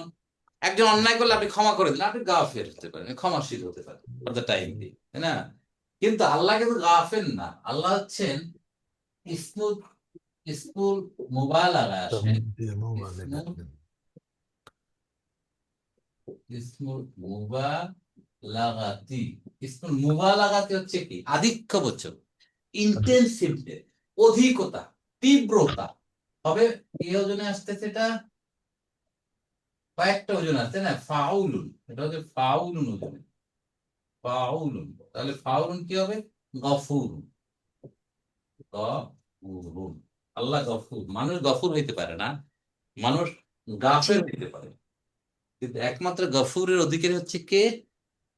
একজন অন্যায় করলে আপনি ক্ষমা করে দিলেন, আপনি গাফের হতে পারেন, ক্ষমাশীল হতে পারেন ফর দ্য টাইম দিয়ে, তাই না? কিন্তু আল্লাহ কিন্তু গাফের না, আল্লাহ হচ্ছেন ইসমুল, ইসমুল মুবালাগা আসে। ইসমুল, ইসমুল মুবালাগাতি। ইসমুল মুবালাগাতি হচ্ছে কি? আধিক্যবোচক, ইন্টেন্সিভনেস, অধিকতা, তীব্রতা। তবে কি ওজনে আসতেছে এটা? কয়েকটা ওজন আছে না, ফাউলুন, এটা হচ্ছে ফাউলুন ওজনে, ফাউলুন। তাহলে ফাউলুন কি হবে? গফুর, গফুরুন। আল্লাহ গফুর। মানুষ গফুর হইতে পারে না, মানুষ জি, গাফের হইতে পারে, কিন্তু একমাত্র গফুরের অধিকারী হচ্ছে কে?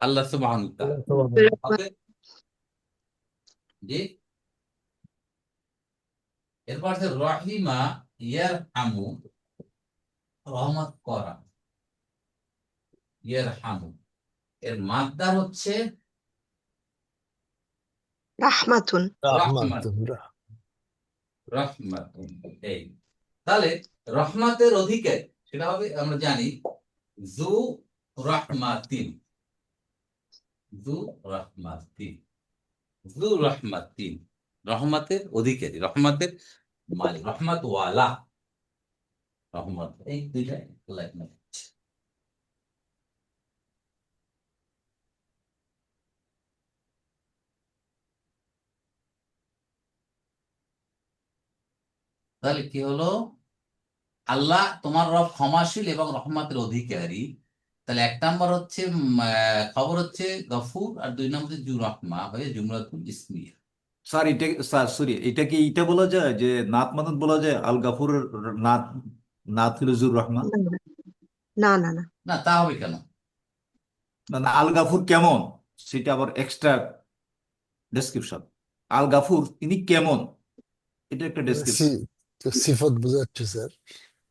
আল্লাহ সুবহানাহু ওয়া তাআলা। হবে জি। এরপর আছে রহিমা ইয়ারহামু, রহমত করা, ইয়ারহামু এর মাদ্দা হচ্ছে রাহমাতুন। রহমত, রহমত। এই, তাহলে রহমতের অধিকারী সেটা হবে, আমরা জানি, জু রহমাতিন, জু রহমাতিন, জু রহমাতিন, রহমতের অধিকারী, রহমতের মালিক, রহমত ওয়ালা, রহমত। এই দুইটা লাইন। তাহলে কি হলো? আল্লাহ তোমার রব ক্ষমাশীল এবং রহমতের অধিকারী। তাহলে এক নাম্বার হচ্ছে খবর হচ্ছে গফুর, আর দুই নম্বর হচ্ছে জু রহমা হয়ে জুমরাতুল ইসমিয়া। স্যার এটা, স্যার সরি, এটা কি এটা বলা যায় যে নাত মানাত বলা যায় আল গাফুরের নাত, নাত ফিরোজুর রহমান? না না না না। না, তা হবে কেন? মানে আল গাফুর কেমন সেটা আবার এক্সট্রা ডেসক্রিপশন। আল গাফুর তিনি কেমন, এটা একটা ডেসক্রিপশন। সিফত বোঝাচ্ছে স্যার,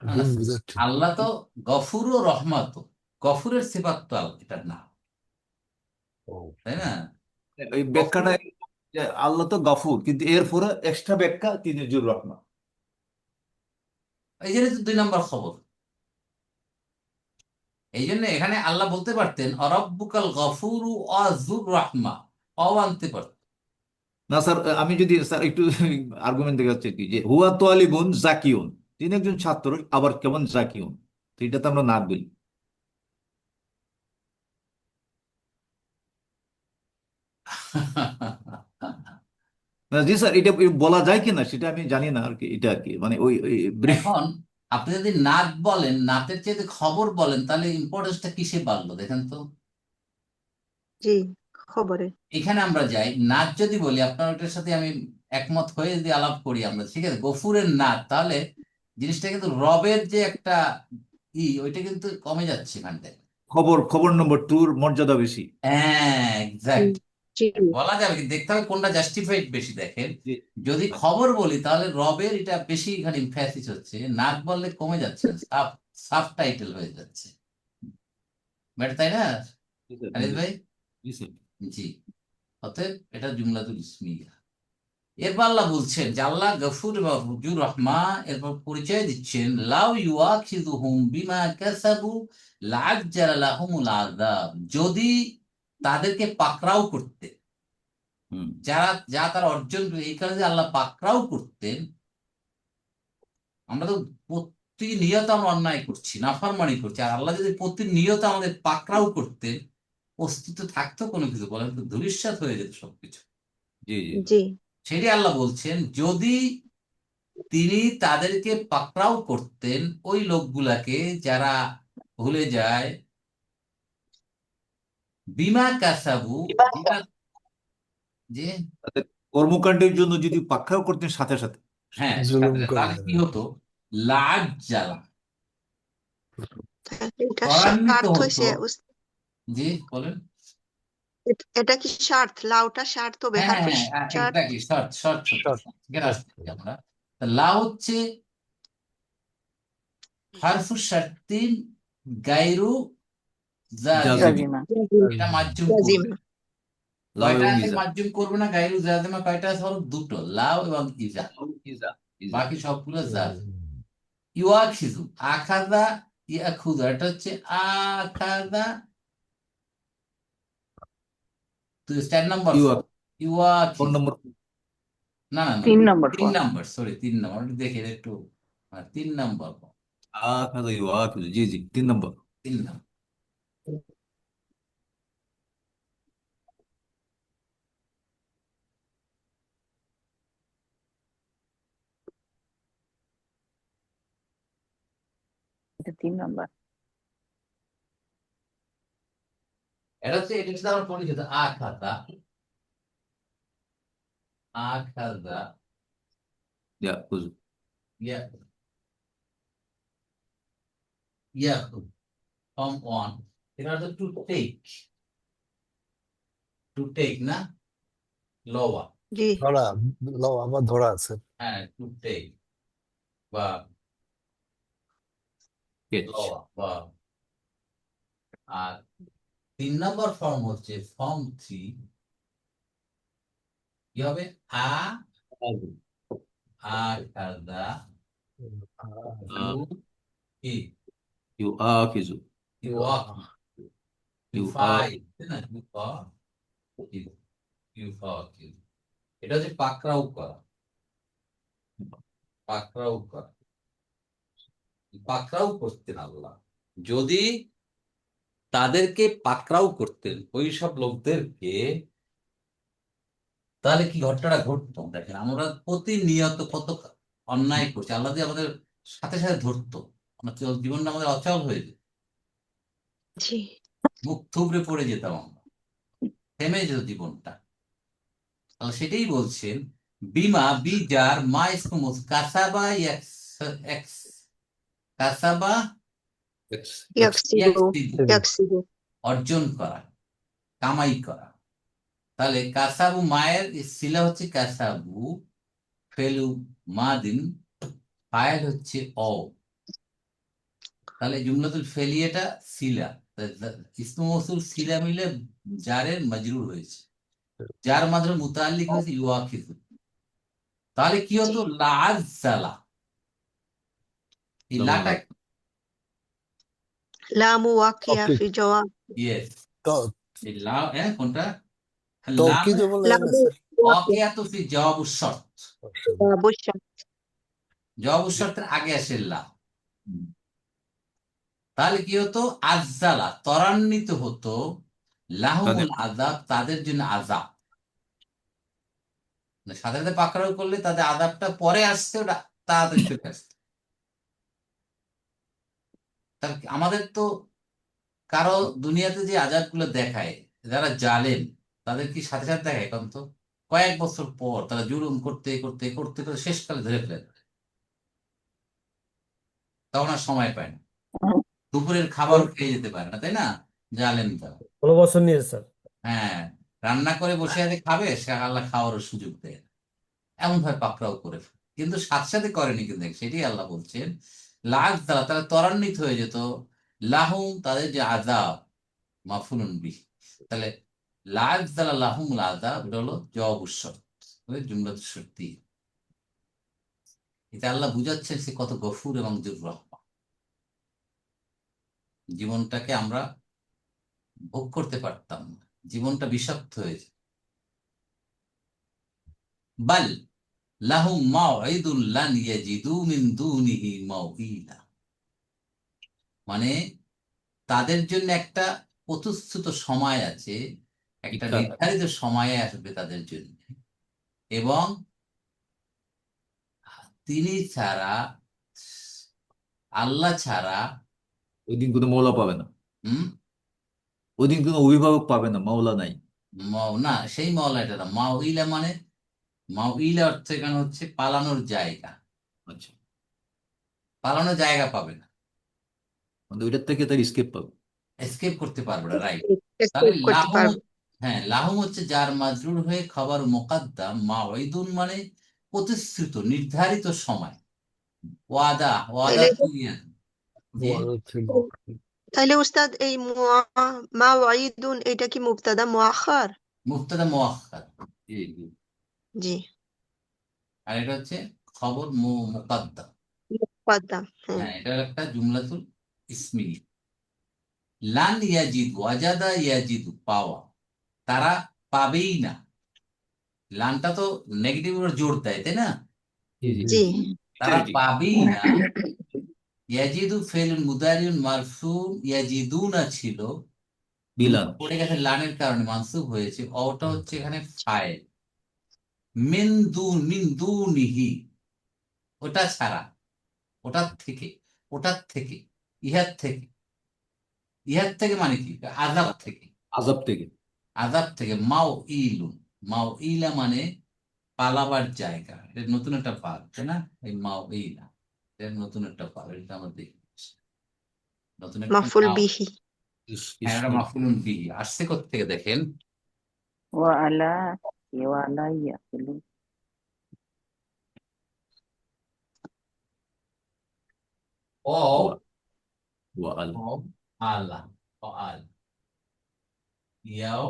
না, না, গুণ বোঝাচ্ছে। আল্লাহ তো গফুর ও রহমত, গফুরের সিফাত তো এটার না, তাই না? ওই গফুর, ব্যাখ্যাটা যে আল্লাহ তো গাফুর, কিন্তু এরপরে এক্সট্রা ব্যাখ্যা তিনি জুর রহমান। এই জন্য তো দুই নম্বর খবর। এই জন্য এখানে আল্লাহ বলতে পারতেন অরব্বুকাল গফুরু আযুর রাহমা, অ আনতে পারতেন, না স্যার, আমি যদি স্যার একটু আর্গুমেন্ট দেখাচ্ছি কি, যে হুয়া তোয়ালিবুন জাকিউন, তিনি একজন ছাত্র, আবার কেমন জাকিউন, তো এটা তো আমরা না বলি। না, জি স্যার, এটা বলা যায় কিনা সেটা আমি জানি না আর কি, এটা আর কি মানে ওই ব্রিফ। এখন আপনি যদি নাত বলেন, নাতের চেয়ে খবর বলেন, তাহলে ইম্পর্টেন্সটা কিসে বাড়লো দেখেন তো। জি, খবরে। এখানে আমরা যাই, নাচ যদি বলি, আপনার ওটার সাথে আমি একমত হয়ে যদি আলাপ করি আমরা, ঠিক আছে, গফুরের নাচ, তাহলে জিনিসটা কিন্তু রবের যে একটা ওইটা কিন্তু কমে যাচ্ছে এখান থেকে। খবর নম্বর 2 মর্যাদা বেশি। হ্যাঁ, জি এক্সাক্ট। জি বলা যাবে কি, দেখতে হবে কোনটা জাস্টিফাইড বেশি। দেখেন, জি। যদি খবর বলি তাহলে রবের এটা বেশি এখানে ইমফ্যাসিস হচ্ছে, নাচ বললে কমে যাচ্ছে, সাব সাব টাইটেল হয়ে যাচ্ছে, বাট তাই না জি স্যার, আনিস জি ভাই? জি স্যার। জি। অতএব এটা জুমলাতুল ইসমিয়া। এরপর আল্লাহ বলছেন যে আল্লাহ গফুর এবং রুজুর রহমা। এরপর পরিচয় দিচ্ছেন, লাউ ইউআখিযুহুম বিমা কাসাবু লাআজ্জালা লাহুমুল আযাব। যদি তাদেরকে পাকড়াও করতে, হুম। যা তারা অর্জন করে, এই কারণে যে আল্লাহ পাকড়াও করতেন। আমরা তো প্রতিনিয়ত আমরা অন্যায় করছি, নাফরমানি করছি, আর আল্লাহ যদি প্রতিনিয়ত আমাদের পাকড়াও করতেন, অস্তিত্ব থাকতো কোনো কিছু, বলেন তো, ধূলিসাৎ হয়ে যেত সবকিছু। জি জি। জি সেটি আল্লাহ বলছেন, যদি তিনি তাদেরকে পাকড়াও করতেন, ওই লোকগুলাকে যারা ভুলে যায়, বিমা কাসাবু, বিমা, যে, তাদের কর্মকাণ্ডের জন্য যদি পাকড়াও করতেন সাথে সাথে। হ্যাঁ, জুলুম সাথে করে তাহলে কি হতো, লাজ জ্বালা, তাহলে এটা ত্বরান্বিত স্বার্থ হতো। হয়েছে জি, বলেন। এটা কি স্বার্থ? লাউটা স্বার্থ হবে, হ্যাঁ হ্যাঁ হারফে হ্যাঁ, স্বার্থ। Exactly, short short short short এখানে শর্ট আসছি আমরা। তা লা হচ্ছে হারফু শার্তিন গায়রু জাজিম, জাজিমি। জাজিমা। এটা মাজ্জুম করবে। জাজিমা। লাউ কয়টা এবং আছে ইজা। মাজ্জুম করবে না, গায়রু জাজিমা কয়টা আছে, হলো দুটো, লাউ এবং ইজা, ইজা ইজা। বাকি সবগুলো জাজিম। ইউআখিযু, আখাযা, ইয়াখুযু, এটা হচ্ছে আখাযা, তো 4 নম্বর ইউ ফর্ম। ফোন ইউআখিযু, নম্বর। না না না, 3 নম্বর 3 নম্বর, সরি 3 নম্বর, একটু দেখে একটু। হ্যাঁ, 3 নম্বর form, ইউ জি জি, 3 নম্বর। 3 নম্বর। এটা 3 নম্বর। এটা হচ্ছে আমার পরিচিত আখাযা, আখাযা, ইয়া হুজুর। ইয়া, ইয়াখুয, ফর্ম 1। এটা হচ্ছে টু টেক না, লওয়া, জি ধরা, লও আবার ধরা আছে। হ্যাঁ, টু টেক বা কেচ। লওয়া বা। আর 3 নম্বর ফর্ম হচ্ছে ফর্ম 3, কি হবে, আখাযা, ইউ, কি, ইউ কিজু। ইউআখিযু, ইউ ইউফাইল, তাই না, ইউফাইল। এটা হচ্ছে পাকড়াও করা, পাকড়াও করা, পাকড়াও করতেন আল্লাহ। যদি তাদেরকে পাকড়াও করতেন ওই সব লোকদেরকে, তাহলে কি ঘটনাটা ঘটতো। দেখেন, আমরা প্রতিনিয়ত কত অন্যায় করছি, আল্লাহ যদি আমাদের সাথে সাথে ধরতো, আমরা জীবনটা আমাদের অচল হয়ে যেত, জি মুখ থুবড়ে পড়ে যেতাম আমরা, থেমে যেত জীবনটা। তাহলে সেটাই বলছেন, বিমা বিজার মা ইসমুস কাসাবা এক্স, কাসাবা ইয়াকসিবু, ইয়াকসিবু, ইয়াকসিবু। অর্জন করা, কামাই করা। তাহলে কাসাবু, মায়ের সিলা হচ্ছে কাসাবু, ফেলু মাদিন, ফাইল হচ্ছে অ। তাহলে জুমলাতুল ফেলিয়াটা সিলা, ইসমু মৌসুল সিলা মিলে জারের মাজরুর হয়েছে, যার মাধ্যমে মুতাল্লিক হয়েছে ইউআখিযু। তাহলে কি হতো, লাআজ্জালা, এই লাটা, লামু ওয়াকিয়া তৌকিদ, ফি জওয়াব। ইয়েস, তো- এই লা, হ্যাঁ কোনটা, লাম, তৌকিদও বলা যায় না লামু স্যার? ওয়াকিয়াতু ফি জওয়াবুশ শর্ত, অবশ্যই। জওয়াবুশ শর্তের আগে আসে লা। তাহলে কি হতো? আজ্জালা ত্বরান্বিত হতো, লাহুমুল আযাব তাদের জন্য আযাব। মানে সাথে সাথে পাকড়াও করলে তাদের আযাবটা পরে আসছে, ওটা তাড়াতাড়ি চলে আসছে। তাহলে আমাদের তো কারো দুনিয়াতে যে আযাব গুলো দেখায়, যারা জালেম তাদের কি সাথে সাথে দেখায়? কারণ তো কয়েক বছর পর তারা জুলুম করতে করতে করতে করতে শেষকালে ধরে ফেলে, তখন আর সময় পায় না, দুপুরের খাবারও খেয়ে যেতে পারে না, তাই না? জালেম তারা। 16 বছর নিয়েছে স্যার। হ্যাঁ, রান্না করে বসে আছে খাবে, সে আল্লাহ খাওয়ারও সুযোগ দেয় না। এমন ভাবে পাকড়াও করে ফেলে। কিন্তু সাথে সাথে করেনি, কিন্তু সেটাই আল্লাহ বলছেন, লাখ তারা তারা ত্বরান্বিত হয়ে যেত, লাহুম তাদের যে আযাব, মাফুলুন বিহি। তাহলে লাখ তারা লাহুম আযাব, এটা হলো জওয়াবুশ শর্ত, জুমলাতুশ শর্তি। এটা আল্লাহ বুঝাচ্ছেন সে কত গফুর এবং যুর রহমান। জীবনটাকে আমরা ভোগ করতে পারতাম না, জীবনটা বিষাক্ত হয়েছে। বাল লাহুম মাউইদুন লান ইয়াজিদু মিন দুনিহি মাউইলা, মানে তাদের জন্য একটা প্রতিশ্রুত সময় আছে, একটা নির্ধারিত সময়ে আসবে তাদের জন্য, এবং তিনি ছাড়া, আল্লাহ ছাড়া, ওই দিন কোনো মৌলা পাবে না, হুম, ওই দিন কোনো অভিভাবক পাবে না, মাওলা নাই। না সেই মাওলা এটা না। মাউইলা মানে, মাউইলা অর্থ এখানে হচ্ছে পালানোর জায়গা। আচ্ছা, পালানোর জায়গা পাবে না, মানে ওইটার থেকে তার স্কেপ পাবে। এসকেপ করতে পারবে না, রাইট। তাহলে escape করতে লাহুম, পারবে। হ্যাঁ লাহুম হচ্ছে যার মাজরুর হয়ে খবর মোকাদ্দাম, মাউইদুন মানে প্রতিশ্রুত নির্ধারিত সময়, ওয়াদা, ওয়াদা তাইলে তুইয়ান, জি। তাইলে উস্তাদ এই মাওয়াইদুন এটা কি মুবতাদা মুআখার? মুবতাদা মুআখখার, জি জি। জি, আর এটা হচ্ছে খবর মুকাদ্দাম। মুকদ্দাম। হ্যাঁ, হ্যাঁ, এটা একটা জুমলাতুল ইসমিয়া। লান ইয়াজিদ, ওয়াজাদা ইয়াজিদু পাওয়া, তারা পাবেই না। লানটা তো নেগেটিভ উপর জোর দেয়, তাই না? জি, তারা পাবেই না। ইয়াজিদু ফেলুন মুদারিউন মারফু, ইয়াজিদুনা ছিল, বিলান। পড়ে গেছে লানের কারণে মানসুব হয়েছে, অটা হচ্ছে এখানে ফাইল। মিন দুনিহি, ওটা ছাড়া, ওটার থেকে, ওটার থেকে, ইহার থেকে। ইহার থেকে মানে কি? আযাব থেকে। আযাব থেকে। আযাব থেকে। মাও ইলুন, মাও ইলা মানে পালাবার জায়গা। এটা নতুন একটা পাল, তাই না? এই মাও ইলা, এটা নতুন একটা পাল, এটা আমরা দেখি, নতুন একটা মাফুল নাম। বিহি। হ্যাঁ, এটা মাফউলুন বিহি। আসছে কোত্থেকে দেখেন, ওয়ালা ওয়ালা ইয়াকুলু ও ওয়াল। ও আলা, ও আল, ইয়াও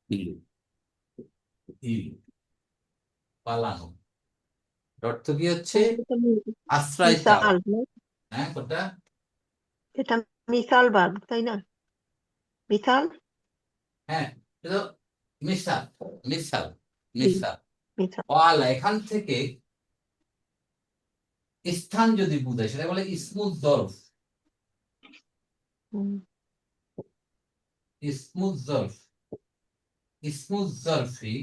ইলু। ইল, পালানো। এর অর্থ কি হচ্ছে? আশ্রয় মিসাল চাওয়া। না? হ্যাঁ, কোনটা? এটা মিসাল ভার্ব তাই না? মিসাল। হ্যাঁ, এটা মিসাল, মিসাল, জি, মিসাল। মিসাল। ওয়ালা এখান থেকে স্থান যদি বুঝায়, সেটা বলে ইসমুজ জরফ। হুম। ইসমুজ জরফ, ইসমুজ জরফি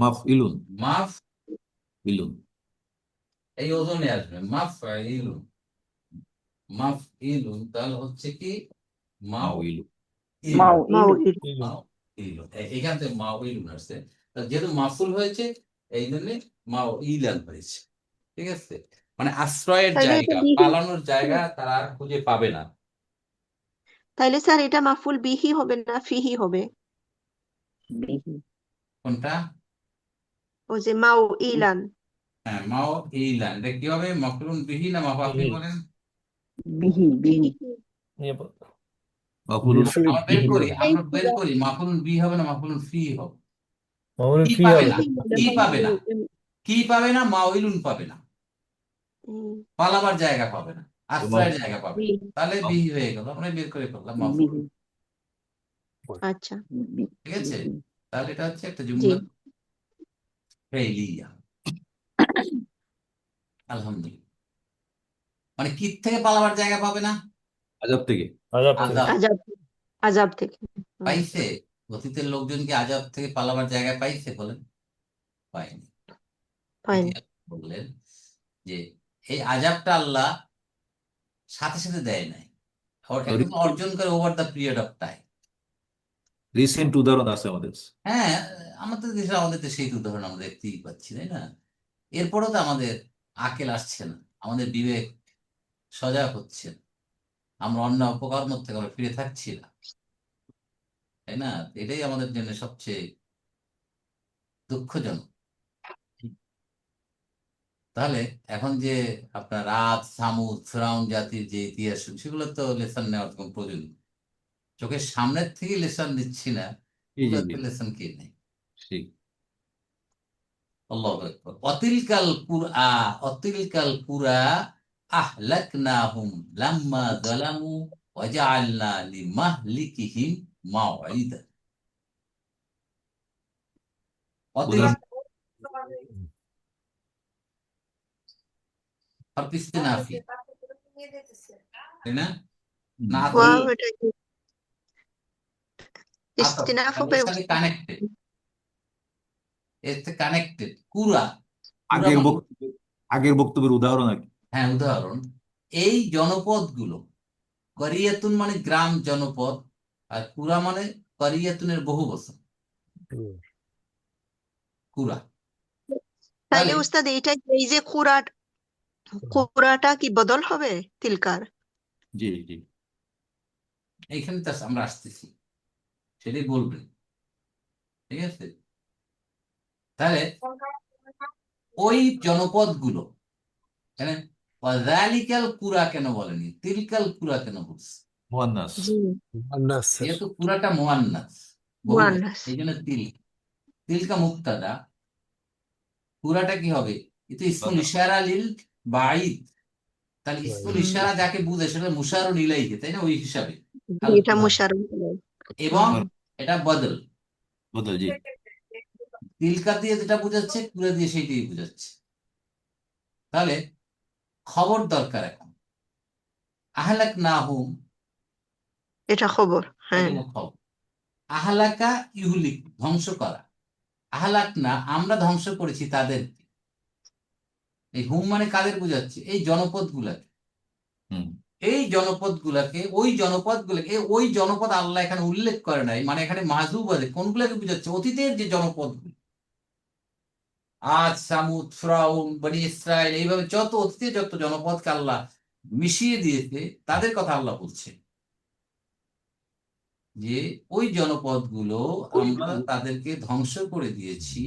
মাফ ইলুন। মাফ, ইলুন। এই ওজনে আসবে মাফ ইলুন, মাফ ইলুন। তাহলে হচ্ছে কি মাও মাও ইলু। ইলুন, মাউইলু মাউইল। মাও ইলুন। এখান থেকে মাও ইলুন আসছে। যেহেতু মাফুল হয়েছে, এই জন্য মাও ইলান হয়েছে। ঠিক আছে, মানে আশ্রয়ের তাইলে এটা জায়গা, বিহি। পালানোর জায়গা তারা আর খুঁজে পাবে না। তাইলে স্যার এটা মাফুল বিহি হবে না ফিহি হবে? বিহি কোনটা? ও যে মাউ ইলান। হ্যাঁ, মাও ইলান। এটা কি হবে? মাফুলুন বিহি না মাফাফি বলেন? বিহি বিহি নিয়ে পড়ো। মাফুলুন আমরা বের করি, এই আমরা বের করি, মাফুলুন বি হবে না মাফুলুন ফি হবে? মামুনুল কি ফি পাবে হবে। না? কি পাবে না? কি পাবে না? মাউইলুন পাবে না, পালাবার জায়গা পাবে না, আশ্রয়ের জায়গা পাবে না। তাহলে বি হয়ে গেল, আমরা বের করে ফেললাম মাফুলুন। আচ্ছা, বি- ঠিক আছে, বিহি। তাহলে এটা হচ্ছে একটা জি জুমলা ফেইলিয়া। আলহামদুলিল্লাহ। মানে কি থেকে পালাবার জায়গা পাবে না? আজব থেকে। আজাব থেকে। আজাব আজাব আজাব থেকে পাইছে। অতীতের লোকজন কি আজাব থেকে পালাবার জায়গা পাইছে বলেন? পায়নি। পাইনি। ইতিহাস বললেন যে এই আজাবটা আল্লাহ সাথে সাথে দেয় নাই, একটা অর্জন করে over the period of time. Recent উদাহরণ আছে আমাদের। হ্যাঁ, আমাদের দেশে এই উদাহরণ আমরা দেখতেই পাচ্ছি, তাই না? এরপরেও তো আমাদের আকেল আসছে না, আমাদের বিবেক সজাগ হচ্ছে না, আমরা অন্য অপকর্ম থেকে আমরা ফিরে থাকছি না, তাই না? এটাই আমাদের জন্য সবচেয়ে দুঃখজনক। তাহলে এখন যে আপনার আদ সামুদ ফিরাউন জাতির যে ইতিহাস সেগুলো তো লেসন নেওয়ার কোনো প্রয়োজন নেই। চোখের সামনের থেকে লেসন নিচ্ছি না, জি জি ওগুলো জি, তো লেসন কে নেই। ঠিক। আল্লাহু আকবার। অতিলকাল কুরা আহলাকনাহুম লাম্মা যালামু ওয়া জাআলনা লিমাহলিকিহিম মাওঈদা। অতিল উদাহরণ হরফ ইস্তিনাফি, তাই না? না আতফ? ওয়াও এটা কি আতফ ইস্তিনাফ মানে এর সাথে কানেক্টেড, এর সাথে কানেক্টেড। কুরা, কুরা আগের মানে বক্তব্য আগের বক্তব্যের উদাহরণ আর কি। হ্যাঁ উদাহরণ। এই জনপদগুলো, করিয়াতুন মানে গ্রাম জনপদ, আর কুরা মানে করিয়াতুনের বহু বচন, কুরা। তাইলে তাহলে উস্তাদ এইটা এই যে কুরাটা কি বদল হবে তিলকার? জি জি, এইখানে তো আমরা আসতেছি, সেটাই বলবেন, ঠিক আছে? তাহলে ওই জনপদগুলো, এখানে ওয়াযালিকাল কুরা কেন বলেনি, তিলকাল কুরা কেন বলছে? মুয়ান্নাস। জি আন্দাজ স্যার। যেহেতু কুরাটা মুয়ান্নাস, বহু বচন, মুয়ান্নাস। এই জন্য তিলকা মুবতাদা, কুরাটা কি হবে? এটা ইসমুল ইশারা লিল বাঈদ। তাহলে ইসমুল হুম, ইশারা যাকে বুঝে সেটা মুশারুন ইলাইহি, তাই না? ওই হিসাবে জি, আল এটা কুরআন। মুশাররফ ইলাইহি। এবং হুম, এটা বদল, বদল, জি। তিলকা দিয়ে যেটা বোঝাচ্ছে কুরা দিয়ে সেইটাই বোঝাচ্ছে। তাহলে খবর দরকার এখন। আহলাক নাহুম, এটা খবর, হ্যাঁ। এটা খবর। আহলাকা ইহুলিক ধ্বংস করা, আহলাক না আমরা ধ্বংস করেছি তাদেরকে। এই হুম মানে কাদের বোঝাচ্ছে? এই জনপদগুলাকে। হুম ওই জনপদ আল্লাহ এখানে উল্লেখ করে নাই, মানে এখানে মাযুব আছে, কোনগুলোকে বোঝাচ্ছে? অতীতের যে জনপদগুলো, আদ সামুদ ফিরাউন বনি ইসরাইল, এইভাবে যত অতীতে যত জনপদকে আল্লাহ মিশিয়ে দিয়েছে তাদের কথা আল্লাহ বলছে যে ওই জনপদগুলো আমরা তাদেরকে ধ্বংস করে দিয়েছি।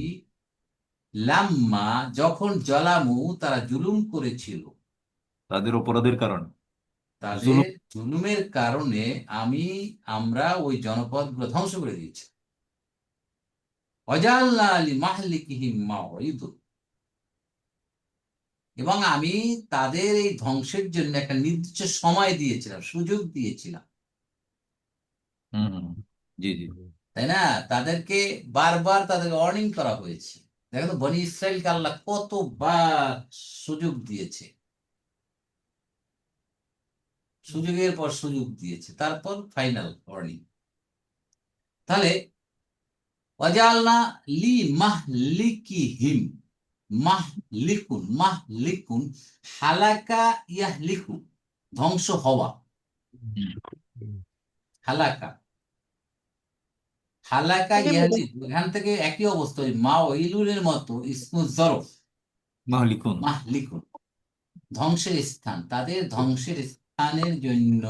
লাম্মা যখন জালামু তারা জুলুম করেছিল, তাদের অপরাধের কারণে, তাদের জুলুম। জুলুমের কারণে আমরা ওই জনপদগুলো ধ্বংস করে দিয়েছি। ওয়াজআলনা লিমাহলিকিহিম মাওঈদা, এবং আমি তাদের এই ধ্বংসের জন্য একটা নির্দিষ্ট সময় দিয়েছিলাম, সুযোগ দিয়েছিলাম, হুম হুম, জি জি, তাই না? তাদেরকে বারবার তাদেরকে ওয়ার্নিং করা হয়েছে। দেখো তো বনি ইসরাইলকে আল্লাহ কতবার সুযোগ দিয়েছে, সুযোগের পর সুযোগ দিয়েছে, তারপর ফাইনাল ওয়ার্নিং। তাহলে ওয়াজআলনা লিমাহলিকিহিম, মাহলিকুন হালাকা ইয়াহলিকু, ধ্বংস হওয়া, হালাকা হালাকা এটা ইয়াহলিক, এখান থেকে একই অবস্থা, ওই মা ওইলুনের মতো ইসমু জরফ, মাহলিকুন। মাহলিকুন ধ্বংসের স্থান, তাদের ধ্বংসের স্থানের জন্য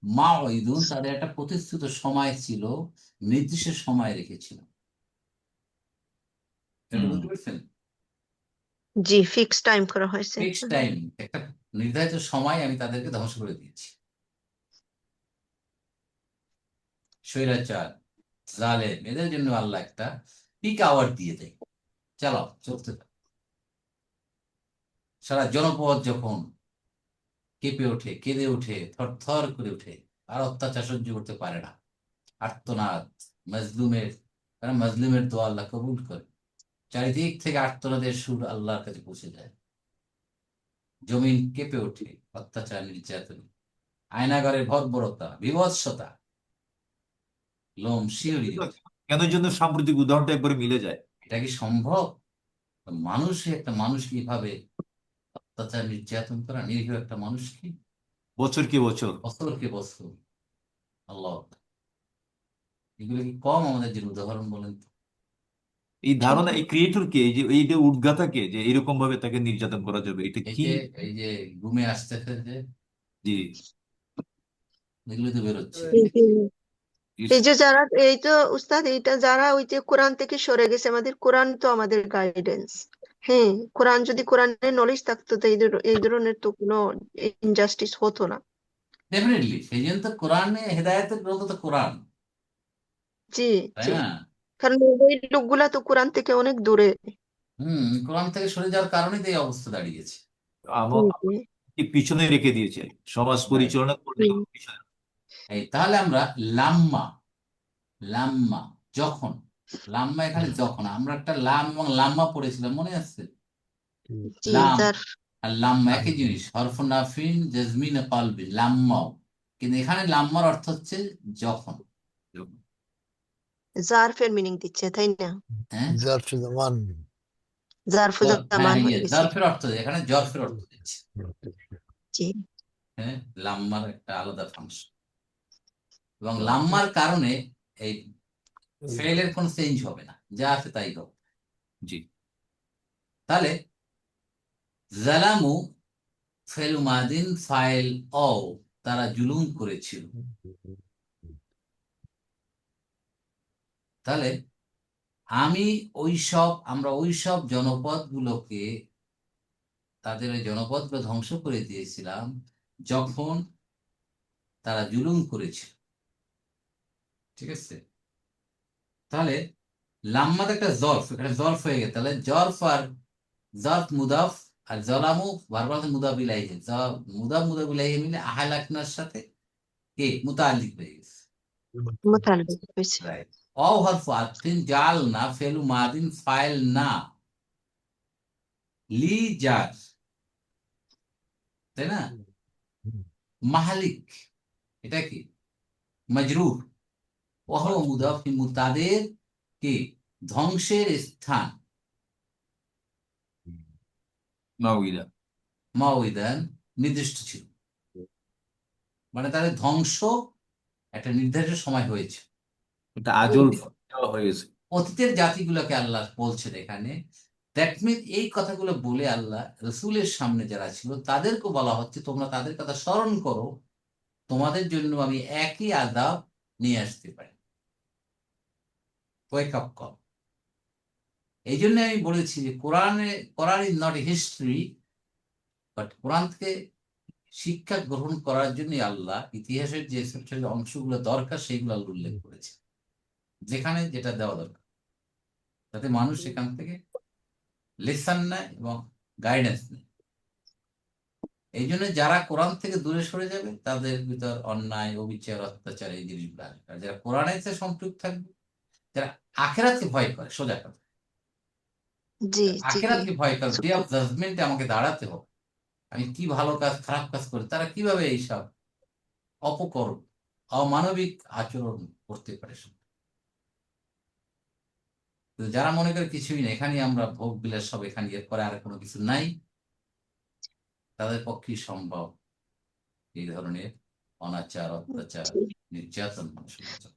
মা ওইদুন তাদের একটা প্রতিশ্রুত সময় ছিল, নির্দিষ্ট সময় রেখেছিল। এটা হুম বুঝতে পারছেন? জি ফিক্স টাইম করা হয়েছে। ফিক্স টাইম, একটা নির্ধারিত সময় আমি তাদেরকে ধ্বংস করে দিয়েছি। স্বৈরাচার, জালেম, এদের জন্য আল্লাহ একটা পিক আওয়ার দিয়ে দেয়, চালাও চলতে থাক। সারা জনপদ যখন কেঁপে ওঠে, কেঁদে ওঠে, থরথর করে ওঠে, আর অত্যাচার সহ্য করতে পারে না, আর্তনাদ, মজলুমের কারণ মাজলুমের দোয়া আল্লাহ কবুল করে। চারিদিক থেকে আর্তনাদের সুর আল্লাহর কাছে পৌঁছে যায়, জমিন কেঁপে ওঠে অত্যাচার নির্যাতন, আয়নাগরের ভর্বরতা বিভৎসতা, লোম শিহরিয়ে ওঠে। কেন জন্য সাম্প্রতিক উদাহরণটা একবারে মিলে যায়? এটা কি সম্ভব? একটা মানুষ কিভাবে অত্যাচার নির্যাতন করা, নিরীহ একটা মানুষকে বছর কি বছর। বছরকে বছর। আল্লাহ, এগুলো কি কম আমাদের জন্য উদাহরণ বলেন তো? এই ধারণা, এই ক্রিয়েটর কে, এই যে এইটা উদ্গাতা কে, যে এরকম ভাবে তাকে নির্যাতন করা যাবে, এটা এই কি? যে এই যে ঘুমে আসতেছে যে, জি, এগুলো তো বেরোচ্ছে। এই যে যারা, এই তো উস্তাদ, এইটা যারা ওই যে কোরআন থেকে সরে গেছে, আমাদের কোরআন তো আমাদের গাইডেন্স। হ্যাঁ, কোরআনের নলেজ থাকতো তো এই ধরনের তো কোনো ইনজাস্টিস হতো না। ডেফিনেটলি, সেই জন্য তো কোরআনে হেদায়েতের গ্রন্থ তো কোরআন, জি তাই জি, না? কারণ ওই লোকগুলা তো কোরআন থেকে অনেক দূরে। কোরআন থেকে সরে যাওয়ার কারণেই তো এই অবস্থা দাঁড়িয়েছে। জি জি। কি পিছনে রেখে দিয়েছে, সমাজ Right. পরিচালনা করলে হুম। পিছনে। তাহলে আমরা লাম্মা, লাম্মা যখন, লাম্মা এখানে যখন, আমরা একটা লাম এবং লাম্মা পড়েছিলাম, মনে আছে? জি, লাম যার আর লাম্মা একই জিনিস, হরফ নাফিন জাজমিন কলবি, লাম্মাও। কিন্তু এখানে লাম্মার অর্থ হচ্ছে যখন। জারফের মিনিং দিচ্ছে, তাই না? হ্যাঁ, জারফ জামান। জারফ জামান হ্যাঁ, হয়ে গেছে। জরফের অর্থ, এখানে জরফের অর্থ দিচ্ছে। জি হ্যাঁ, লাম্মার একটা আলাদা ফাংশন, এবং লাম্মার কারণে এই ফেলের কোনো চেঞ্জ হবে না, যা আছে তাই হবে। জি, তাহলে জালামু ফেল মাদিন ফাইল ও, তারা জুলুম করেছিল। তাহলে আমরা ওইসব জনপদগুলোকে, তাদের ওই জনপদগুলো ধ্বংস করে দিয়েছিলাম যখন তারা জুলুম করেছিল। ঠিক আছে? তাহলে লাম্মাতে একটা জরফ, এখানে জরফ হয়ে গেছে, তাহলে জরফ আর জরফ মুদাফ, আর জলামু বারবার মুদাফ ইলাইহি, মুদাফ ইলাইহি মিলে আহলাকনার সাথে কে মুতাআল্লিক হয়ে গেছে। মুতাআল্লিক হয়েছে। রাইট। অ হরফ আতিন জালনা ফেলু মাদিন ফাইল না লি জার, তাই না? মাহালিক, এটা কি মজরুর, ওহ মুদাফ তাদের কি ধ্বংসের স্থান, মাউইদা। মাওইদান নির্দিষ্ট ছিল, মানে তাদের ধ্বংস একটা নির্ধারিত সময় হয়েছে। এটা আজল দেওয়া হয়ে গেছে। অতীতের জাতিগুলোকে আল্লাহ বলছেন এখানে। দ্যাট মিন এই কথাগুলো বলে আল্লাহ রসুলের সামনে যারা ছিল তাদেরকে বলা হচ্ছে, তোমরা তাদের কথা স্মরণ করো, তোমাদের জন্য আমি একই আযাব নিয়ে আসতে পারি। Wake up call. এই জন্য আমি বলেছি যে Quran is not a history, but Quran থেকে শিক্ষা গ্রহণ করার জন্য আল্লাহ ইতিহাসের যে ছোট অংশগুলো দরকার সেইগুলো আল্লাহ উল্লেখ করেছে, যেখানে যেটা দেওয়া দরকার, যাতে মানুষ সেখান থেকে লেসন নেয় এবং গাইডেন্স নেয়। এই জন্য যারা কোরআন থেকে দূরে সরে যাবে তাদের ভিতর অন্যায়, অবিচার, অত্যাচার এই জিনিসগুলো আসবে। আর যারা কোরআনের সাথে সম্পৃক্ত থাকবে, যারা আখেরাতকে ভয় করে, সোজা কথা, জি জি। আখেরাতকে ভয় করে, ডে অফ জাজমেন্টে আমাকে দাঁড়াতে হবে, আমি কি ভালো কাজ খারাপ কাজ করি, তারা কিভাবে এইসব অপকর্ম, অমানবিক আচরণ করতে পারে। কিন্তু যারা মনে করে কিছুই নেই, এখানে আমরা ভোগ বিলাস সব এখানে, এরপরে আর কোনো কিছু নাই, তাদের পক্ষেই সম্ভব এই ধরনের অনাচার, অত্যাচার, নির্যাতন মানুষের উপর।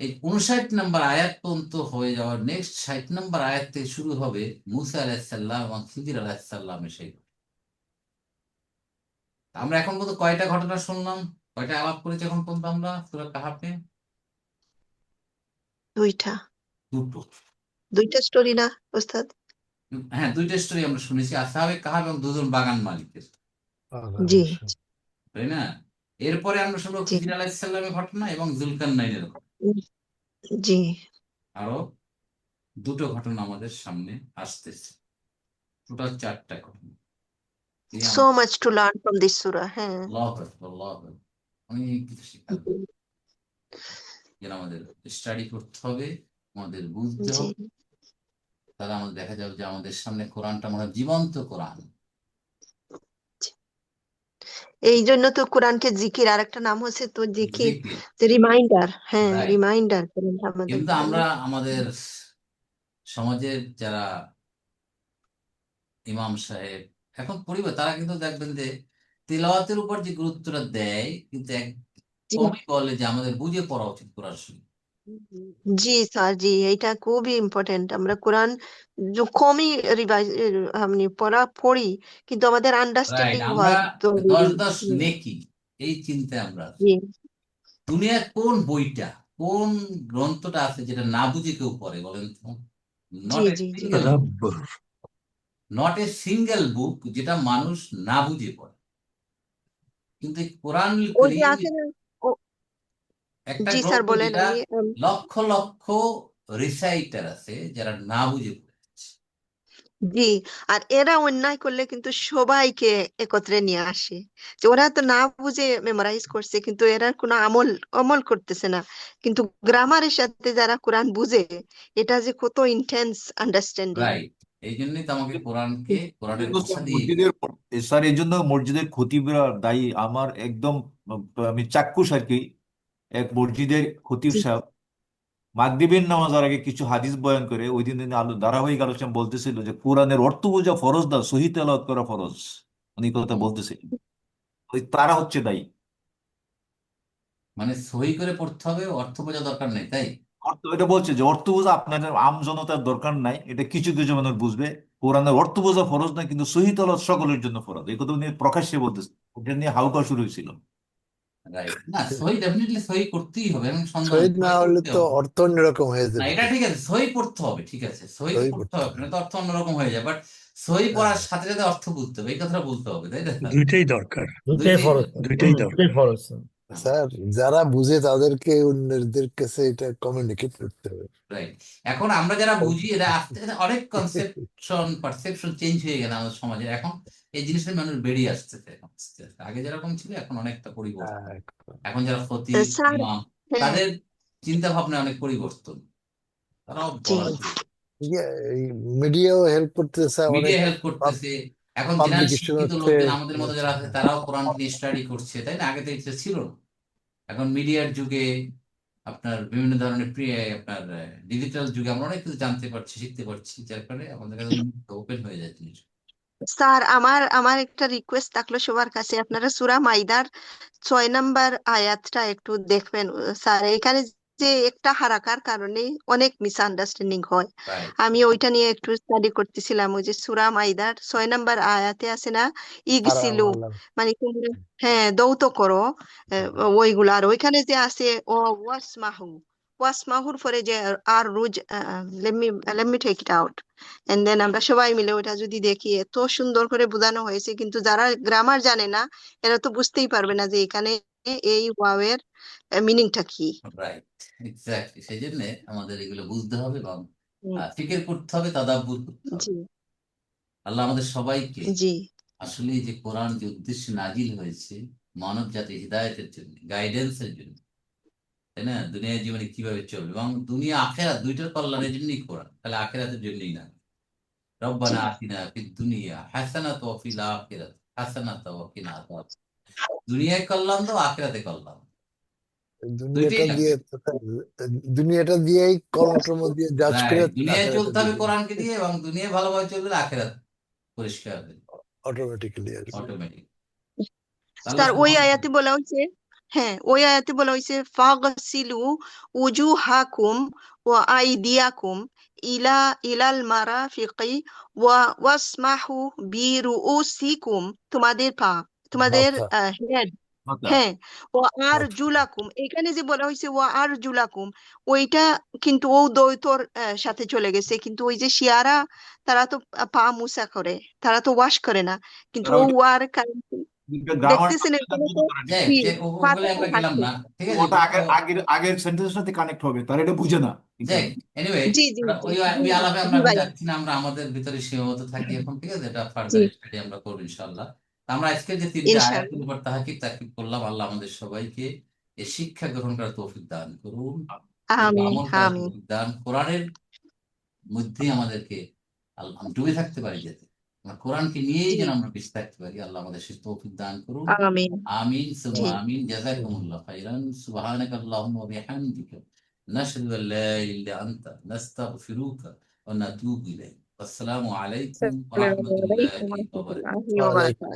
এই 59 নম্বর আয়াত পর্যন্ত হয়ে যাওয়ার নেক্সট 60 নম্বর আয়াত থেকে শুরু হবে মুসা আলাইহিসসালাম এবং খিদির আলাইহিসসালামের সেই ঘটনা। আমরা এখন পর্যন্ত কয়টা ঘটনা শুনলাম, কয়টা আলাপ করেছি এখন পর্যন্ত আমরা সূরা কাহাফে? দুইটা দুটো। স্টোরি না ওস্তাদ? হ্যাঁ, দুইটা স্টোরি আমরা শুনেছি, আসহাবে কাহাফ এবং দুজন বাগান মালিকের, জি তাই না? এরপরে আমরা শুনবো জি খিদির আলাইহিসসালামের ঘটনা এবং জুলকারনাইনের ঘটনা। জি। আরো দুটো ঘটনা আমাদের সামনে আসতেছে, টোটাল 4টা ঘটনা। এই so much to learn from this সূরা। হ্যাঁ, আল্লাহু আকবার, আল্লাহু আকবার। অনেক কিছু শেখার। যেন আমাদের স্টাডি করতে হবে, আমাদের বুঝতে জি হবে। তাহলে আমাদের দেখা যাবে যে আমাদের সামনে কোরআনটা মানে জীবন্ত কোরআন। এই জন্য তো কোরআনকে জিকির, আর একটা নাম হচ্ছে তো জিকির, জিকির, যে রিমাইন্ডার। হ্যাঁ, রাইট। রিমাইন্ডার কোরআনটা আমাদের কিন্তু জন্য। আমরা আমাদের সমাজের যারা ইমাম সাহেব এখন পরিবার, তারা কিন্তু দেখবেন যে তিলাওয়াতের উপর যে গুরুত্বটা দেয়, কিন্তু জি কমই বলে যে আমাদের বুঝে পড়া উচিত কোরআন শরীফ। জি স্যার, জি, এটা খুবই ইম্পর্টেন্ট। আমরা কোরআন কমই রিভাইজ আমি পড়ি, কিন্তু আমাদের রাইট, আন্ডারস্ট্যান্ডিং আমরা হওয়া জরুরি। 10 হুম, নেকি এই চিন্তায় আমরা আছি। জি দুনিয়ার কোন বইটা, কোন গ্রন্থটা আছে যেটা না বুঝে কেউ পড়ে বলেন তো? জি নট এ জি জি single book, تدبر. Not a single book যেটা মানুষ না বুঝে পড়ে। কিন্তু এই কোরআনুল ওই যে কারীম আছে না, ও, একটা জি স্যার গ্রন্থ বলেন। যেটা আমি লক্ষ লক্ষ রিসাইটার আছে যারা না বুঝে পড়েছে। জি, আর এরা অন্যায় করলে কিন্তু সবাইকে একত্রে নিয়ে আসে, যে ওরা তো না বুঝে মেমোরাইজ করছে, কিন্তু এরা কোনো আমল আমল করতেছে না। কিন্তু গ্রামারের সাথে যারা কোরআন বুঝে, এটা যে কত ইন্টেন্স আন্ডারস্ট্যান্ডিং। রাইট, এই জন্যই তো আমাকে কোরআনের কিন্তু কথা স্যার দিয়ে। মসজিদের, স্যার এই জন্য মসজিদের খতিবরা দায়ী। আমার একদম আমি চাক্ষুষ আর কি, এক মসজিদের খতিব সাহেব মাগরিবের নামাজের আগে কিছু হাদিস বয়ান করে ওই দিন ধারাবাহিক আলোচনা বলতেছিল যে কোরআনের অর্থ বোঝা ফরজ না, সহি তেলাওয়াত করা ফরজ। উনি এই কথা বলতেছিলেন। ওই তারা হচ্ছে দায়ী। মানে সহি করে পড়তে হবে, অর্থ বোঝা দরকার নেই, তাই? অর্থ এটা বলছে যে অর্থ বোঝা আপনাদের আম জনতার দরকার নাই, এটা কিছু কিছু মানুষ বুঝবে। কোরআনের অর্থ বোঝা ফরজ না, কিন্তু সহি তেলাওয়াত সকলের জন্য ফরজ। এই কথা উনি প্রকাশ্যে বলতেছে। ওটা নিয়ে হাউকা শুরু হয়েছিল। রাইট, না সহি ডেফিনেটলি সহি করতেই হবে, এবং সন্দেহ নেই, শহীদ না সহি হলে করতে তো হবে। অর্থ অন্যরকম হয়ে না যাবে। এটা ঠিক আছে, সহি পড়তে হবে, ঠিক আছে, সহি তো সহি পড়তে করতে হবে, হবে। না তো অর্থ অন্যরকম হয়ে যায়। বাট সহি হ্যাঁ, পড়ার সাথে সাথে অর্থ বুঝতে হবে, এই কথাটা বলতে হবে, তাই না? দুইটাই দরকার, দুইটাই দুইটাই ফরজ দরকার। স্যার। দুইটাই দরকার। দুইটাই ফরজ স্যার। স্যার যারা বুঝে তাদেরকে অন্যদের কাছে এটা কমিউনিকেট করতে হবে। রাইট, এখন আমরা যারা বুঝি এরা আস্তে আস্তে অনেক পারসেপশন চেঞ্জ হয়ে গেল আমাদের সমাজে। এখন এই জিনিসটা মানুষ বেরিয়ে আসতেছে এখন আস্তে আস্তে। আগে যেরকম ছিল এখন অনেকটা পরিবর্তন। হ্যাঁ, এখন যারা খতিব স্যার, ইমাম, হ্যাঁ, তাদের চিন্তা ভাবনা অনেক পরিবর্তন, তারাও জি বলা শুরু। মিডিয়াও হেল্প করতেছে অনেক। মিডিয়া হেল্প করতেছে। এখন জেনারেল পাবলিকেশন শিক্ষিত হচ্ছে। লোকজন আমাদের মতো যারা আছে তারাও কোরআন নিয়ে স্টাডি করছে, তাই না? আগে তো এটা ছিল না। এখন মিডিয়ার যুগে, আপনার বিভিন্ন ধরনের আপনার ডিজিটাল যুগে আমরা অনেক কিছু জানতে পারছি, শিখতে পারছি, যার কারণে আমাদের কাছে ওপেন হয়ে যায় জিনিস। স্যার, আমার আমার একটা রিকোয়েস্ট থাকলো সবার কাছে, আপনারা সূরা মাইদার 6 নম্বর আয়াতটা একটু দেখবেন। স্যার, এখানে যে একটা হারাকার কারণে অনেক মিসআন্ডারস্ট্যান্ডিং হয়। রাইট, আমি ওইটা নিয়ে একটু স্টাডি করতেছিলাম। ওই যে সূরা মাইদার 6 নম্বর আয়াতে আছে না, হারাম ইগসিলু, আল্লাহ। মানে তোমরা, হ্যাঁ, দৌত করো, ওইগুলা। আর ওইখানে যে আছে ও ওয়াসমাহু, ওয়াসমাহুর পরে যে আর রুজ, let me take it out, and then আমরা সবাই মিলে ওটা যদি দেখি, এত সুন্দর করে বোঝানো হয়েছে, কিন্তু যারা গ্রামার জানে না এরা তো বুঝতেই পারবে না যে এখানে এই ওয়াওয়ের মিনিংটা কি। Right, exactly. সেই জন্য আমাদের এগুলো বুঝতে হবে এবং হুম, ফিকির করতে হবে, তাদাব্বুর করতে হবে। জি আল্লাহ আমাদের সবাইকে জি আসলে যে কোরআন যে উদ্দেশ্যে নাজিল হয়েছে, মানব জাতির হিদায়তের জন্য, গাইডেন্সের জন্য, তাই না? দুনিয়ার জীবনে কিভাবে চলবে এবং দুনিয়া আখেরাত দুইটার কল্যাণের জন্যই কোরআন, তাহলে আখেরাতের জন্যই না। জি রব্বানা আতিনা ফিদ দুনিয়া হাসানাত ওয়া ফিল আখিরাত হাসানাত ওয়া কিনা আযাব। দুনিয়ায় কল্যাণ দাও, আখেরাতে কল্যাণ, দুইটাই দুনিয়াটা লাগবে। দিয়ে দুনিয়াটা দিয়েই কর্মটর্ম দিয়ে জাজ করে রাইট, দুনিয়ায় আখেরাতে চলতে হবে দিবে কোরআনকে দিয়ে, এবং দুনিয়ায় ভালোভাবে চললে আখেরাত পরিষ্কার হবে অটোমেটিক্যালি আর কি। অটোমেটিক। তাহলে স্যার, ওই সমাজ, আয়াতে বলা হয়েছে, হ্যাঁ, ওই আয়াতে বলা হয়েছে ফাগসিলু উজুহাকুম ওয়া আইদিয়াকুম ইলা ইলাল মারাফিকি ওয়াসমাহু বিরুউসিকুম, তোমাদের পা, তোমাদের মাথা। হেড, আচ্ছা, হ্যাঁ, ও আর মাথা। জুলাকুম, এখানে যে বলা হয়েছে ও আর জুলাকুম, ওইটা কিন্তু ও দ্বৈতর সাথে চলে গেছে। কিন্তু ওই যে শিয়ারা, তারা তো পা মুছা করে, তারা তো ওয়াশ করে না, কিন্তু তারা ও ওইটা ওয়ার গ্রামার দেখতেছেন এখানে তো, করে ঠিক যাই আছে। হোক, জি, ওগুলো পাতাটা আমরা গেলাম হাঁটছে। না, ঠিক আছে, ওটা এগুলো তো। আগের আগের আগের সেন্টেন্সের সাথে কানেক্ট হবে, তারা এটা বুঝে না এই যাই, কারণে। এনিওয়ে, জি জি জি ওই জি ওই আলাপে আমরা জি এখন ভাই, যাচ্ছি না, আমরা আমাদের ভিতরে সীমাবদ্ধ থাকি এখন, ঠিক আছে? এটা জি, ফার্দার স্টাডি আমরা করবো ইনশাল্লাহ। তা আমরা আজকে যে 3টে ইনশাআল্লাহ। আয়াতের উপর তাকিব করলাম, আল্লাহ আমাদের সবাইকে এই শিক্ষা গ্রহণ করার তৌফিক দান করুন, আমিন আমল করার আমিন তৌফিক দান, কোরআনের মধ্যে আমাদেরকে ডুবে থাকতে পারি, যাতে আমরা কোরআনকে নিয়েই জি যেন আমরা বেঁচে থাকতে পারি। আল্লাহ আমাদের সে তৌফিক দান করুন। আমিন আমিন জি সুম্মা আমিন। জাযাকুমুল্লাহ খাইরান। সুবহানাকা আল্লাহুম্মা ওয়া বিহামদিকা নাশহাদু আল লা ইলাহা ইল্লা আনতা নাস্তাগফিরুকা ওয়া নাতুবু ইলাইক। আসসালামু আলাইকুম ওয়া আসসালামু আলাইকুম রাহমাতুল্লাহি ওয়া ওয়া বারাকাতুহু। রাহমাতুল্লাহি ওয়া ওয়ালাইকুম বারাকাতুহু।